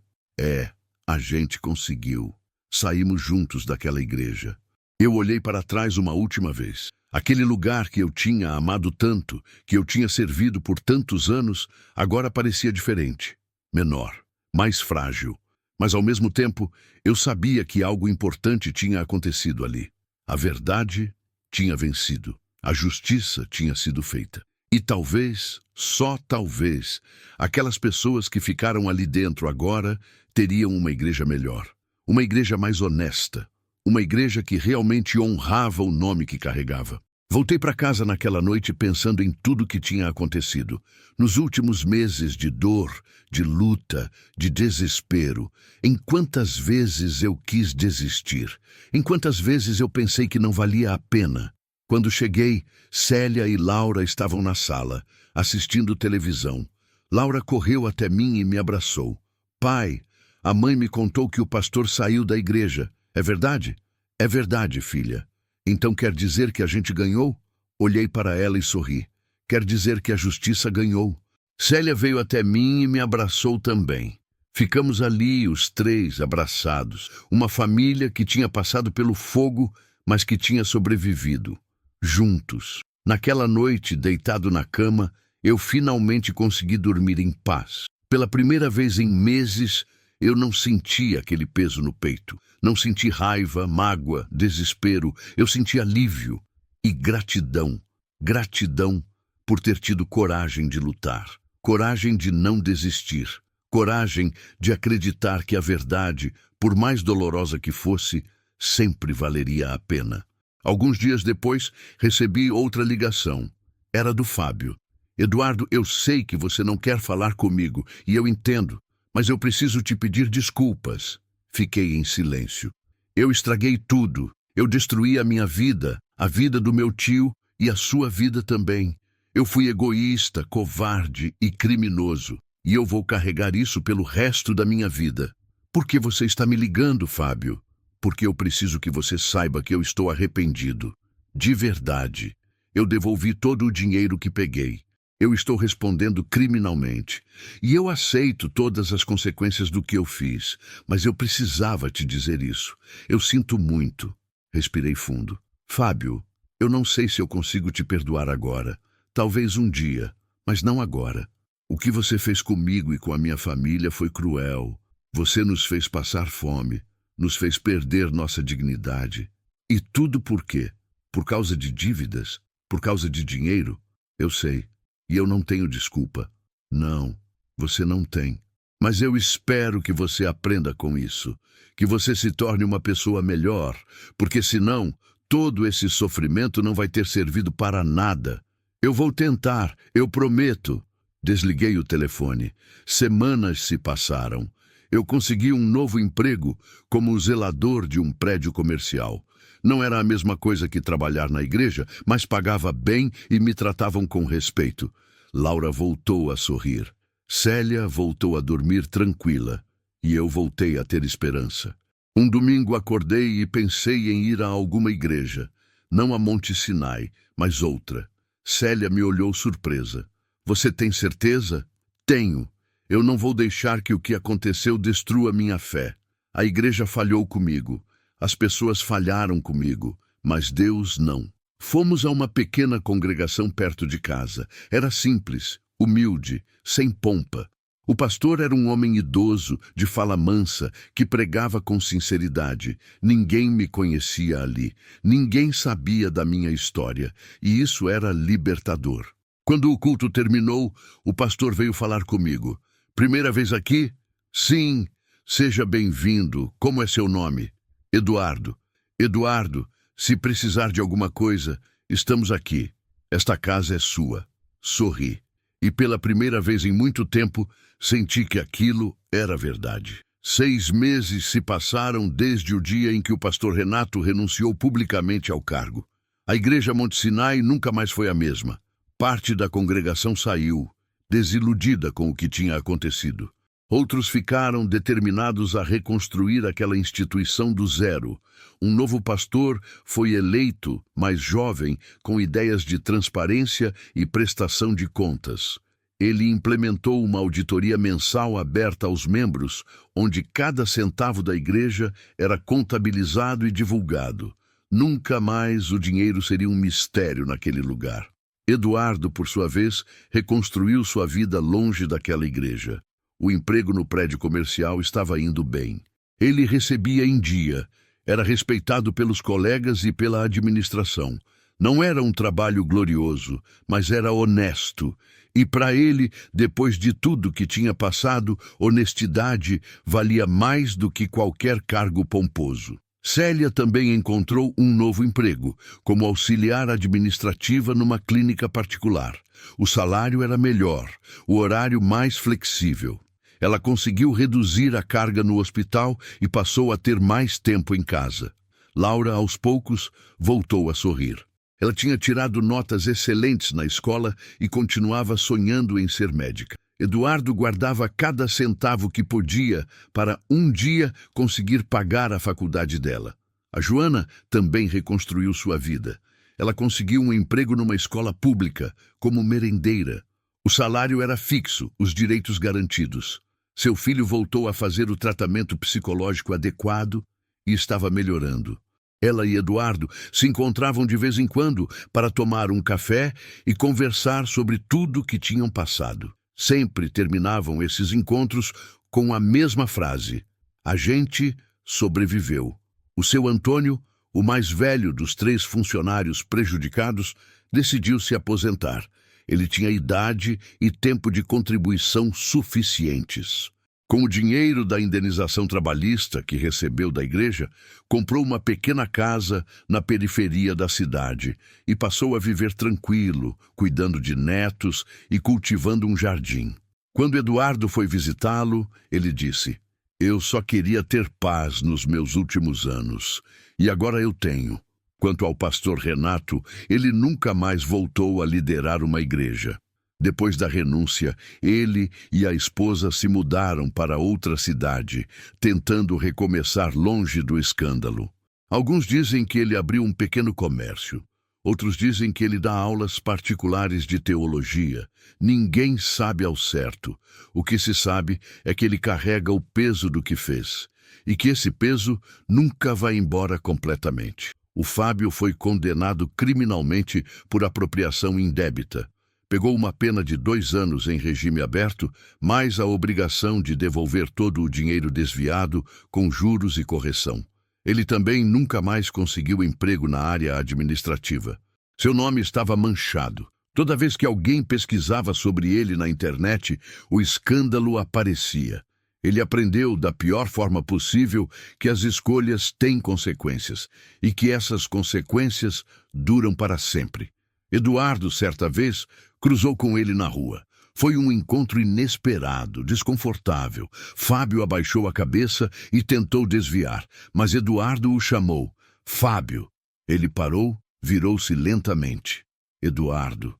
A gente conseguiu. Saímos juntos daquela igreja. Eu olhei para trás uma última vez. Aquele lugar que eu tinha amado tanto, que eu tinha servido por tantos anos, agora parecia diferente, menor, mais frágil. Mas ao mesmo tempo, eu sabia que algo importante tinha acontecido ali. A verdade tinha vencido. A justiça tinha sido feita. E talvez, só talvez, aquelas pessoas que ficaram ali dentro agora teriam uma igreja melhor, uma igreja mais honesta, uma igreja que realmente honrava o nome que carregava. Voltei para casa naquela noite pensando em tudo que tinha acontecido. Nos últimos meses de dor, de luta, de desespero, em quantas vezes eu quis desistir, em quantas vezes eu pensei que não valia a pena. Quando cheguei, Célia e Laura estavam na sala, assistindo televisão. Laura correu até mim e me abraçou. Pai, a mãe me contou que o pastor saiu da igreja. É verdade? É verdade, filha. Então quer dizer que a gente ganhou? Olhei para ela e sorri. Quer dizer que a justiça ganhou. Célia veio até mim e me abraçou também. Ficamos ali, os três, abraçados. Uma família que tinha passado pelo fogo, mas que tinha sobrevivido. Juntos. Naquela noite, deitado na cama, eu finalmente consegui dormir em paz. Pela primeira vez em meses, eu não senti aquele peso no peito. Não senti raiva, mágoa, desespero. Eu senti alívio e gratidão. Gratidão por ter tido coragem de lutar. Coragem de não desistir. Coragem de acreditar que a verdade, por mais dolorosa que fosse, sempre valeria a pena. Alguns dias depois, recebi outra ligação. Era do Fábio. Eduardo, eu sei que você não quer falar comigo, e eu entendo, mas eu preciso te pedir desculpas. Fiquei em silêncio. Eu estraguei tudo. Eu destruí a minha vida, a vida do meu tio e a sua vida também. Eu fui egoísta, covarde e criminoso, e eu vou carregar isso pelo resto da minha vida. Por que você está me ligando, Fábio? Porque eu preciso que você saiba que eu estou arrependido. De verdade. Eu devolvi todo o dinheiro que peguei. Eu estou respondendo criminalmente. E eu aceito todas as consequências do que eu fiz. Mas eu precisava te dizer isso. Eu sinto muito. Respirei fundo. Fábio, eu não sei se eu consigo te perdoar agora. Talvez um dia, mas não agora. O que você fez comigo e com a minha família foi cruel. Você nos fez passar fome. Nos fez perder nossa dignidade. E tudo por quê? Por causa de dívidas? Por causa de dinheiro? Eu sei. E eu não tenho desculpa. Não, você não tem. Mas eu espero que você aprenda com isso. Que você se torne uma pessoa melhor. Porque senão, todo esse sofrimento não vai ter servido para nada. Eu vou tentar, eu prometo. Desliguei o telefone. Semanas se passaram. Eu consegui um novo emprego como zelador de um prédio comercial. Não era a mesma coisa que trabalhar na igreja, mas pagava bem e me tratavam com respeito. Laura voltou a sorrir. Célia voltou a dormir tranquila. E eu voltei a ter esperança. Um domingo acordei e pensei em ir a alguma igreja. Não a Monte Sinai, mas outra. Célia me olhou surpresa. Você tem certeza? Tenho. Eu não vou deixar que o que aconteceu destrua minha fé. A igreja falhou comigo. As pessoas falharam comigo, mas Deus não. Fomos a uma pequena congregação perto de casa. Era simples, humilde, sem pompa. O pastor era um homem idoso, de fala mansa, que pregava com sinceridade. Ninguém me conhecia ali, ninguém sabia da minha história, e isso era libertador. Quando o culto terminou, o pastor veio falar comigo. Primeira vez aqui? Sim, seja bem-vindo. Como é seu nome? Eduardo. Eduardo, se precisar de alguma coisa, estamos aqui. Esta casa é sua. Sorri. E pela primeira vez em muito tempo, senti que aquilo era verdade. 6 meses se passaram desde o dia em que o pastor Renato renunciou publicamente ao cargo. A igreja Monte Sinai nunca mais foi a mesma. Parte da congregação saiu, desiludida com o que tinha acontecido. Outros ficaram determinados a reconstruir aquela instituição do zero. Um novo pastor foi eleito, mais jovem, com ideias de transparência e prestação de contas. Ele implementou uma auditoria mensal aberta aos membros, onde cada centavo da igreja era contabilizado e divulgado. Nunca mais o dinheiro seria um mistério naquele lugar. Eduardo, por sua vez, reconstruiu sua vida longe daquela igreja. O emprego no prédio comercial estava indo bem. Ele recebia em dia, era respeitado pelos colegas e pela administração. Não era um trabalho glorioso, mas era honesto. E para ele, depois de tudo que tinha passado, honestidade valia mais do que qualquer cargo pomposo. Célia também encontrou um novo emprego, como auxiliar administrativa numa clínica particular. O salário era melhor, o horário mais flexível. Ela conseguiu reduzir a carga no hospital e passou a ter mais tempo em casa. Laura, aos poucos, voltou a sorrir. Ela tinha tirado notas excelentes na escola e continuava sonhando em ser médica. Eduardo guardava cada centavo que podia para um dia conseguir pagar a faculdade dela. A Joana também reconstruiu sua vida. Ela conseguiu um emprego numa escola pública, como merendeira. O salário era fixo, os direitos garantidos. Seu filho voltou a fazer o tratamento psicológico adequado e estava melhorando. Ela e Eduardo se encontravam de vez em quando para tomar um café e conversar sobre tudo o que tinham passado. Sempre terminavam esses encontros com a mesma frase: a gente sobreviveu. O seu Antônio, o mais velho dos 3 funcionários prejudicados, decidiu se aposentar. Ele tinha idade e tempo de contribuição suficientes. Com o dinheiro da indenização trabalhista que recebeu da igreja, comprou uma pequena casa na periferia da cidade e passou a viver tranquilo, cuidando de netos e cultivando um jardim. Quando Eduardo foi visitá-lo, ele disse: "Eu só queria ter paz nos meus últimos anos, e agora eu tenho." Quanto ao pastor Renato, ele nunca mais voltou a liderar uma igreja. Depois da renúncia, ele e a esposa se mudaram para outra cidade, tentando recomeçar longe do escândalo. Alguns dizem que ele abriu um pequeno comércio. Outros dizem que ele dá aulas particulares de teologia. Ninguém sabe ao certo. O que se sabe é que ele carrega o peso do que fez, e que esse peso nunca vai embora completamente. O Fábio foi condenado criminalmente por apropriação indébita. Pegou uma pena de 2 anos em regime aberto, mais a obrigação de devolver todo o dinheiro desviado com juros e correção. Ele também nunca mais conseguiu emprego na área administrativa. Seu nome estava manchado. Toda vez que alguém pesquisava sobre ele na internet, o escândalo aparecia. Ele aprendeu da pior forma possível que as escolhas têm consequências e que essas consequências duram para sempre. Eduardo, certa vez, cruzou com ele na rua. Foi um encontro inesperado, desconfortável. Fábio abaixou a cabeça e tentou desviar, mas Eduardo o chamou. "Fábio." Ele parou, virou-se lentamente. "Eduardo,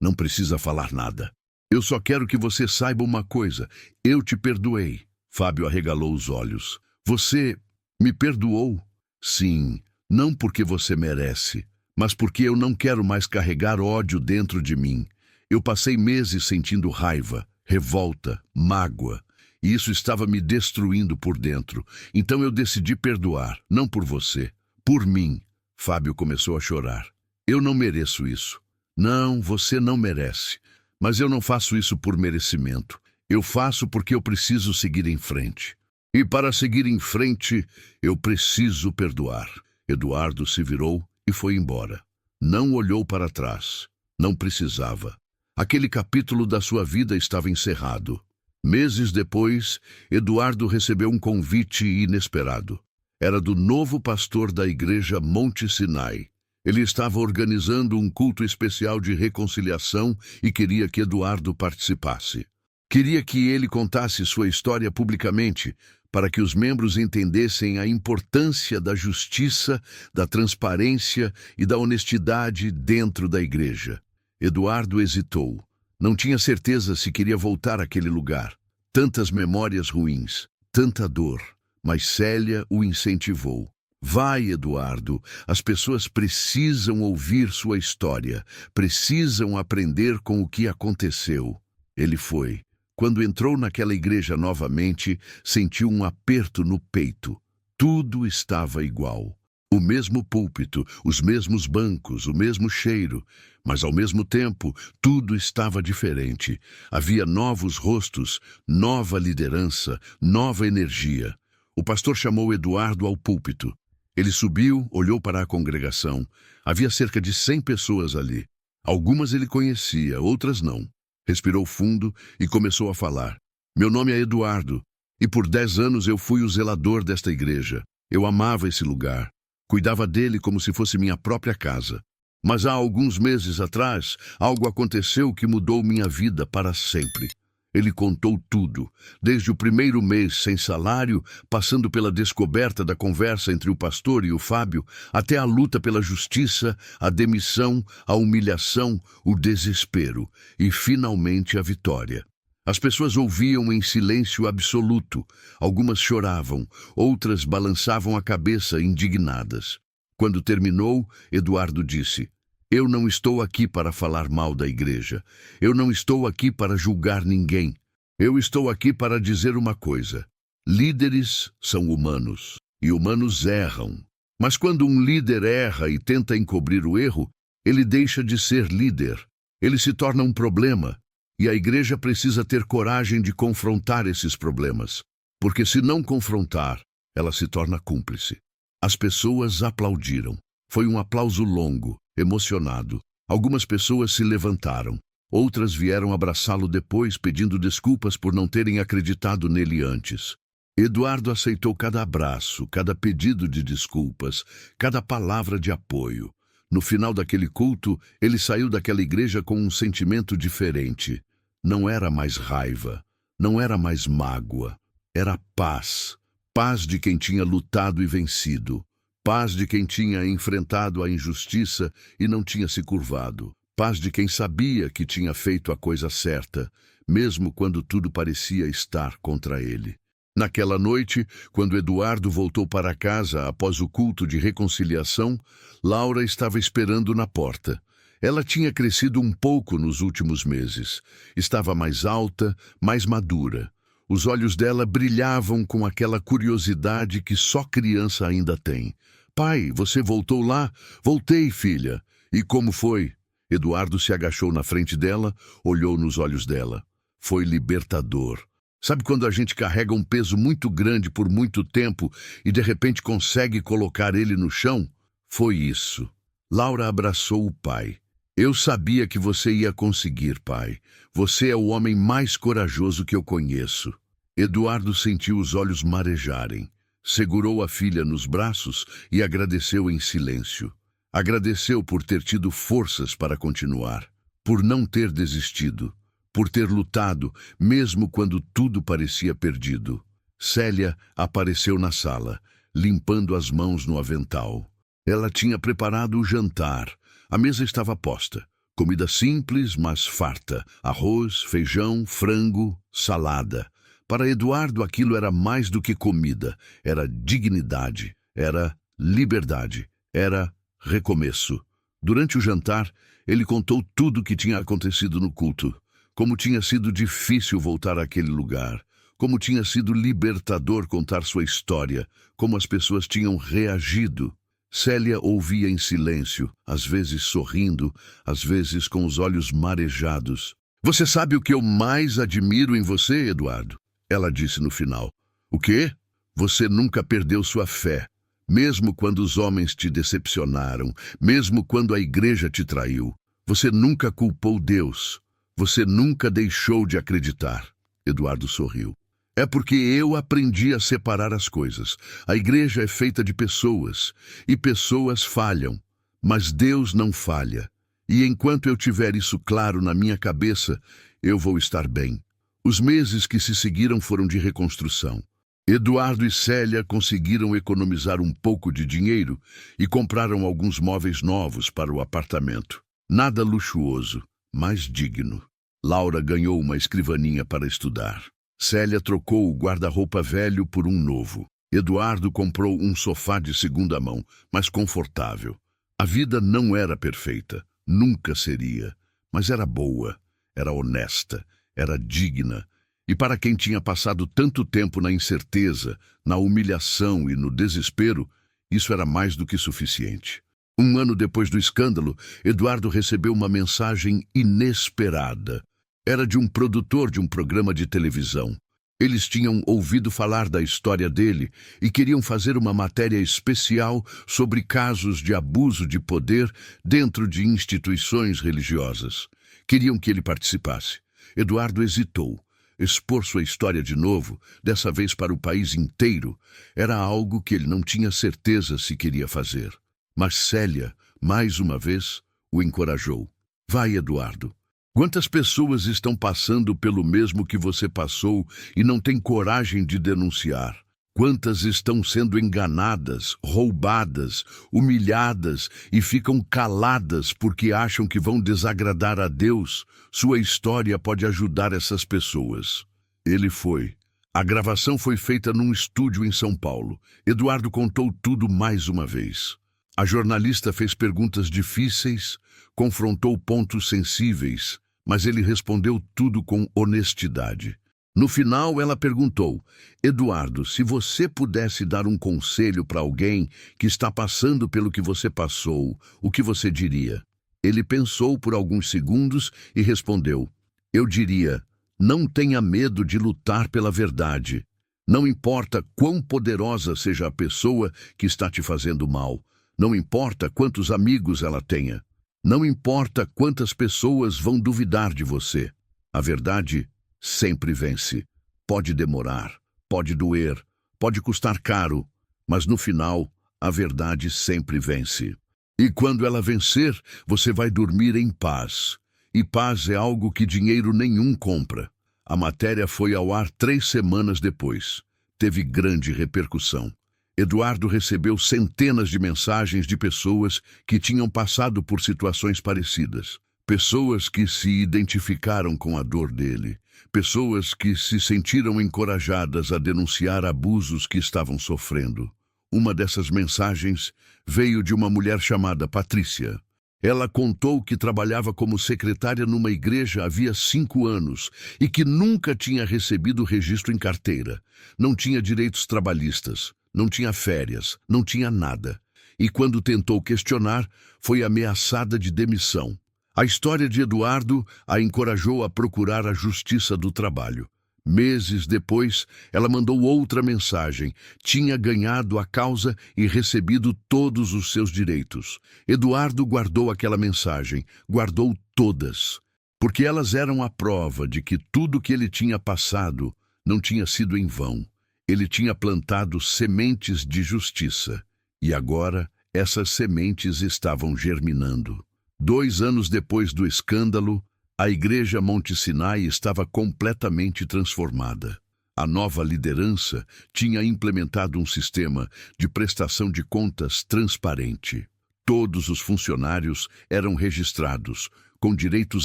não precisa falar nada. Eu só quero que você saiba uma coisa. Eu te perdoei." Fábio arregalou os olhos. "Você me perdoou?" "Sim, não porque você merece, mas porque eu não quero mais carregar ódio dentro de mim. Eu passei meses sentindo raiva, revolta, mágoa, e isso estava me destruindo por dentro. Então eu decidi perdoar, não por você, por mim." Fábio começou a chorar. "Eu não mereço isso." "Não, você não merece. Mas eu não faço isso por merecimento. Eu faço porque eu preciso seguir em frente. E para seguir em frente, eu preciso perdoar. Eduardo se virou e foi embora. Não olhou para trás. Não precisava. Aquele capítulo da sua vida estava encerrado. Meses depois, Eduardo recebeu um convite inesperado. Era do novo pastor da igreja Monte Sinai. Ele estava organizando um culto especial de reconciliação e queria que Eduardo participasse. Queria que ele contasse sua história publicamente, para que os membros entendessem a importância da justiça, da transparência e da honestidade dentro da igreja. Eduardo hesitou. Não tinha certeza se queria voltar àquele lugar. Tantas memórias ruins, tanta dor. Mas Célia o incentivou. Vai, Eduardo, as pessoas precisam ouvir sua história, precisam aprender com o que aconteceu. Ele foi. Quando entrou naquela igreja novamente, sentiu um aperto no peito. Tudo estava igual. O mesmo púlpito, os mesmos bancos, o mesmo cheiro, mas ao mesmo tempo tudo estava diferente. Havia novos rostos, nova liderança, nova energia. O pastor chamou Eduardo ao púlpito. Ele subiu, olhou para a congregação. Havia cerca de 100 pessoas ali. Algumas ele conhecia, outras não. Respirou fundo e começou a falar. Meu nome é Eduardo, e por 10 anos eu fui o zelador desta igreja. Eu amava esse lugar. Cuidava dele como se fosse minha própria casa. Mas há alguns meses atrás, algo aconteceu que mudou minha vida para sempre. Ele contou tudo, desde o primeiro mês sem salário, passando pela descoberta da conversa entre o pastor e o Fábio, até a luta pela justiça, a demissão, a humilhação, o desespero e, finalmente, a vitória. As pessoas ouviam em silêncio absoluto. Algumas choravam, outras balançavam a cabeça indignadas. Quando terminou, Eduardo disse: Eu não estou aqui para falar mal da igreja. Eu não estou aqui para julgar ninguém. Eu estou aqui para dizer uma coisa. Líderes são humanos, e humanos erram. Mas quando um líder erra e tenta encobrir o erro, ele deixa de ser líder. Ele se torna um problema. E a igreja precisa ter coragem de confrontar esses problemas. Porque se não confrontar, ela se torna cúmplice. As pessoas aplaudiram. Foi um aplauso longo, emocionado. Algumas pessoas se levantaram. Outras vieram abraçá-lo depois, pedindo desculpas por não terem acreditado nele antes. Eduardo aceitou cada abraço, cada pedido de desculpas, cada palavra de apoio. No final daquele culto, ele saiu daquela igreja com um sentimento diferente. Não era mais raiva, não era mais mágoa. Era paz. Paz de quem tinha lutado e vencido. Paz de quem tinha enfrentado a injustiça e não tinha se curvado. Paz de quem sabia que tinha feito a coisa certa, mesmo quando tudo parecia estar contra ele. Naquela noite, quando Eduardo voltou para casa após o culto de reconciliação, Laura estava esperando na porta. Ela tinha crescido um pouco nos últimos meses. Estava mais alta, mais madura. Os olhos dela brilhavam com aquela curiosidade que só criança ainda tem. Pai, você voltou lá? Voltei, filha. E como foi? Eduardo se agachou na frente dela, olhou nos olhos dela. Foi libertador. Sabe quando a gente carrega um peso muito grande por muito tempo e de repente consegue colocar ele no chão? Foi isso. Laura abraçou o pai. Eu sabia que você ia conseguir, pai. Você é o homem mais corajoso que eu conheço. Eduardo sentiu os olhos marejarem. Segurou a filha nos braços e agradeceu em silêncio. Agradeceu por ter tido forças para continuar, por não ter desistido, por ter lutado, mesmo quando tudo parecia perdido. Célia apareceu na sala, limpando as mãos no avental. Ela tinha preparado o jantar. A mesa estava posta. Comida simples, mas farta. Arroz, feijão, frango, salada. Para Eduardo, aquilo era mais do que comida. Era dignidade, era liberdade, era recomeço. Durante o jantar, ele contou tudo o que tinha acontecido no culto. Como tinha sido difícil voltar àquele lugar. Como tinha sido libertador contar sua história. Como as pessoas tinham reagido. Célia ouvia em silêncio, às vezes sorrindo, às vezes com os olhos marejados. Você sabe o que eu mais admiro em você, Eduardo? Ela disse no final. O quê? Você nunca perdeu sua fé. Mesmo quando os homens te decepcionaram, mesmo quando a igreja te traiu, você nunca culpou Deus. Você nunca deixou de acreditar. Eduardo sorriu. É porque eu aprendi a separar as coisas. A igreja é feita de pessoas, e pessoas falham, mas Deus não falha. E enquanto eu tiver isso claro na minha cabeça, eu vou estar bem. Os meses que se seguiram foram de reconstrução. Eduardo e Célia conseguiram economizar um pouco de dinheiro e compraram alguns móveis novos para o apartamento. Nada luxuoso, mas digno. Laura ganhou uma escrivaninha para estudar. Célia trocou o guarda-roupa velho por um novo. Eduardo comprou um sofá de segunda mão, mas confortável. A vida não era perfeita, nunca seria, mas era boa, era honesta, era digna. E para quem tinha passado tanto tempo na incerteza, na humilhação e no desespero, isso era mais do que suficiente. Um ano depois do escândalo, Eduardo recebeu uma mensagem inesperada. Era de um produtor de um programa de televisão. Eles tinham ouvido falar da história dele e queriam fazer uma matéria especial sobre casos de abuso de poder dentro de instituições religiosas. Queriam que ele participasse. Eduardo hesitou. Expor sua história de novo, dessa vez para o país inteiro, era algo que ele não tinha certeza se queria fazer. Mas Célia, mais uma vez, o encorajou. Vai, Eduardo. Quantas pessoas estão passando pelo mesmo que você passou e não têm coragem de denunciar? Quantas estão sendo enganadas, roubadas, humilhadas e ficam caladas porque acham que vão desagradar a Deus? Sua história pode ajudar essas pessoas. Ele foi. A gravação foi feita num estúdio em São Paulo. Eduardo contou tudo mais uma vez. A jornalista fez perguntas difíceis, confrontou pontos sensíveis, mas ele respondeu tudo com honestidade. No final, ela perguntou: Eduardo, se você pudesse dar um conselho para alguém que está passando pelo que você passou, o que você diria? Ele pensou por alguns segundos e respondeu: eu diria, não tenha medo de lutar pela verdade. Não importa quão poderosa seja a pessoa que está te fazendo mal. Não importa quantos amigos ela tenha. Não importa quantas pessoas vão duvidar de você. A verdade sempre vence. Pode demorar, pode doer, pode custar caro, mas no final, a verdade sempre vence. E quando ela vencer, você vai dormir em paz. E paz é algo que dinheiro nenhum compra. A matéria foi ao ar 3 semanas depois. Teve grande repercussão. Eduardo recebeu centenas de mensagens de pessoas que tinham passado por situações parecidas. Pessoas que se identificaram com a dor dele. Pessoas que se sentiram encorajadas a denunciar abusos que estavam sofrendo. Uma dessas mensagens veio de uma mulher chamada Patrícia. Ela contou que trabalhava como secretária numa igreja havia 5 anos e que nunca tinha recebido registro em carteira. Não tinha direitos trabalhistas, não tinha férias, não tinha nada. E quando tentou questionar, foi ameaçada de demissão. A história de Eduardo a encorajou a procurar a justiça do trabalho. Meses depois, ela mandou outra mensagem. Tinha ganhado a causa e recebido todos os seus direitos. Eduardo guardou aquela mensagem, guardou todas, porque elas eram a prova de que tudo que ele tinha passado não tinha sido em vão. Ele tinha plantado sementes de justiça, e agora essas sementes estavam germinando. 2 anos depois do escândalo, a Igreja Monte Sinai estava completamente transformada. A nova liderança tinha implementado um sistema de prestação de contas transparente. Todos os funcionários eram registrados, com direitos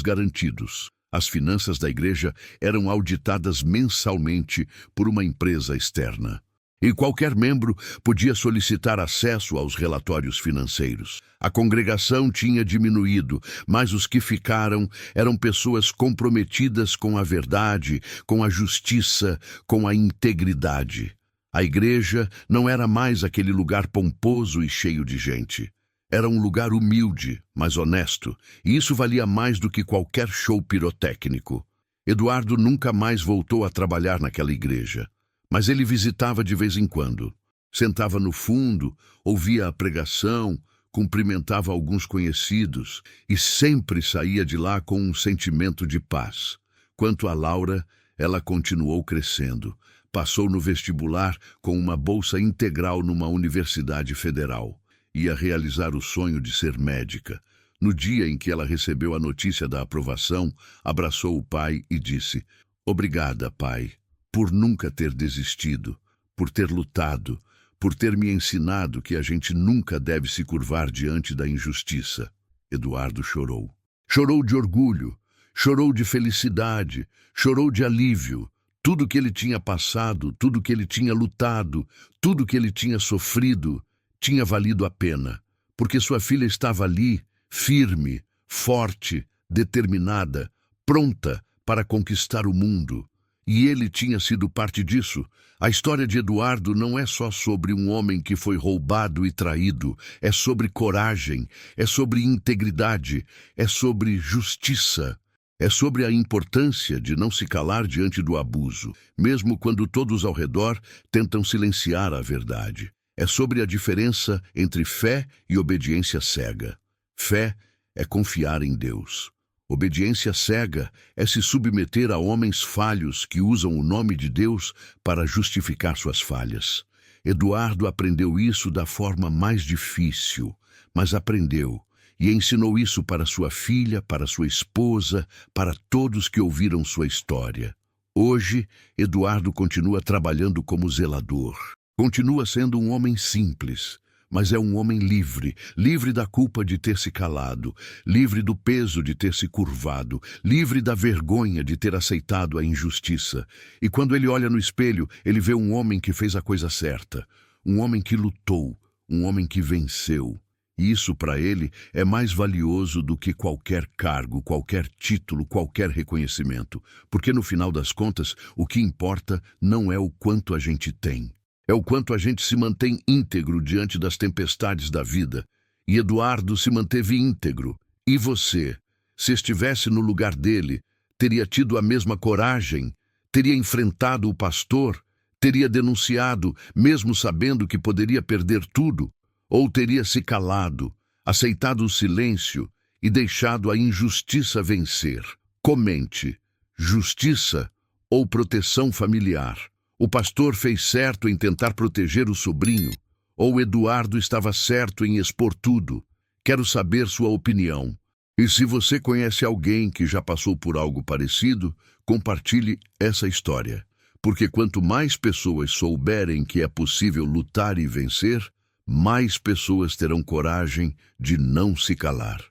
garantidos. As finanças da igreja eram auditadas mensalmente por uma empresa externa. E qualquer membro podia solicitar acesso aos relatórios financeiros. A congregação tinha diminuído, mas os que ficaram eram pessoas comprometidas com a verdade, com a justiça, com a integridade. A igreja não era mais aquele lugar pomposo e cheio de gente. Era um lugar humilde, mas honesto, e isso valia mais do que qualquer show pirotécnico. Eduardo nunca mais voltou a trabalhar naquela igreja, mas ele visitava de vez em quando. Sentava no fundo, ouvia a pregação, cumprimentava alguns conhecidos e sempre saía de lá com um sentimento de paz. Quanto a Laura, ela continuou crescendo. Passou no vestibular com uma bolsa integral numa universidade federal. Ia realizar o sonho de ser médica. No dia em que ela recebeu a notícia da aprovação, abraçou o pai e disse: "Obrigada, pai, por nunca ter desistido, por ter lutado, por ter me ensinado que a gente nunca deve se curvar diante da injustiça." Eduardo chorou. Chorou de orgulho, chorou de felicidade, chorou de alívio. Tudo que ele tinha passado, tudo que ele tinha lutado, tudo que ele tinha sofrido, tinha valido a pena, porque sua filha estava ali, firme, forte, determinada, pronta para conquistar o mundo. E ele tinha sido parte disso. A história de Eduardo não é só sobre um homem que foi roubado e traído, é sobre coragem, é sobre integridade, é sobre justiça. É sobre a importância de não se calar diante do abuso, mesmo quando todos ao redor tentam silenciar a verdade. É sobre a diferença entre fé e obediência cega. Fé é confiar em Deus. Obediência cega é se submeter a homens falhos que usam o nome de Deus para justificar suas falhas. Eduardo aprendeu isso da forma mais difícil, mas aprendeu. E ensinou isso para sua filha, para sua esposa, para todos que ouviram sua história. Hoje, Eduardo continua trabalhando como zelador. Continua sendo um homem simples, mas é um homem livre, livre da culpa de ter se calado, livre do peso de ter se curvado, livre da vergonha de ter aceitado a injustiça. E quando ele olha no espelho, ele vê um homem que fez a coisa certa, um homem que lutou, um homem que venceu. E isso, para ele, é mais valioso do que qualquer cargo, qualquer título, qualquer reconhecimento. Porque, no final das contas, o que importa não é o quanto a gente tem. É o quanto a gente se mantém íntegro diante das tempestades da vida. E Eduardo se manteve íntegro. E você, se estivesse no lugar dele, teria tido a mesma coragem? Teria enfrentado o pastor? Teria denunciado, mesmo sabendo que poderia perder tudo? Ou teria se calado, aceitado o silêncio e deixado a injustiça vencer? Comente: justiça ou proteção familiar? O pastor fez certo em tentar proteger o sobrinho? Ou Eduardo estava certo em expor tudo? Quero saber sua opinião. E se você conhece alguém que já passou por algo parecido, compartilhe essa história. Porque quanto mais pessoas souberem que é possível lutar e vencer, mais pessoas terão coragem de não se calar.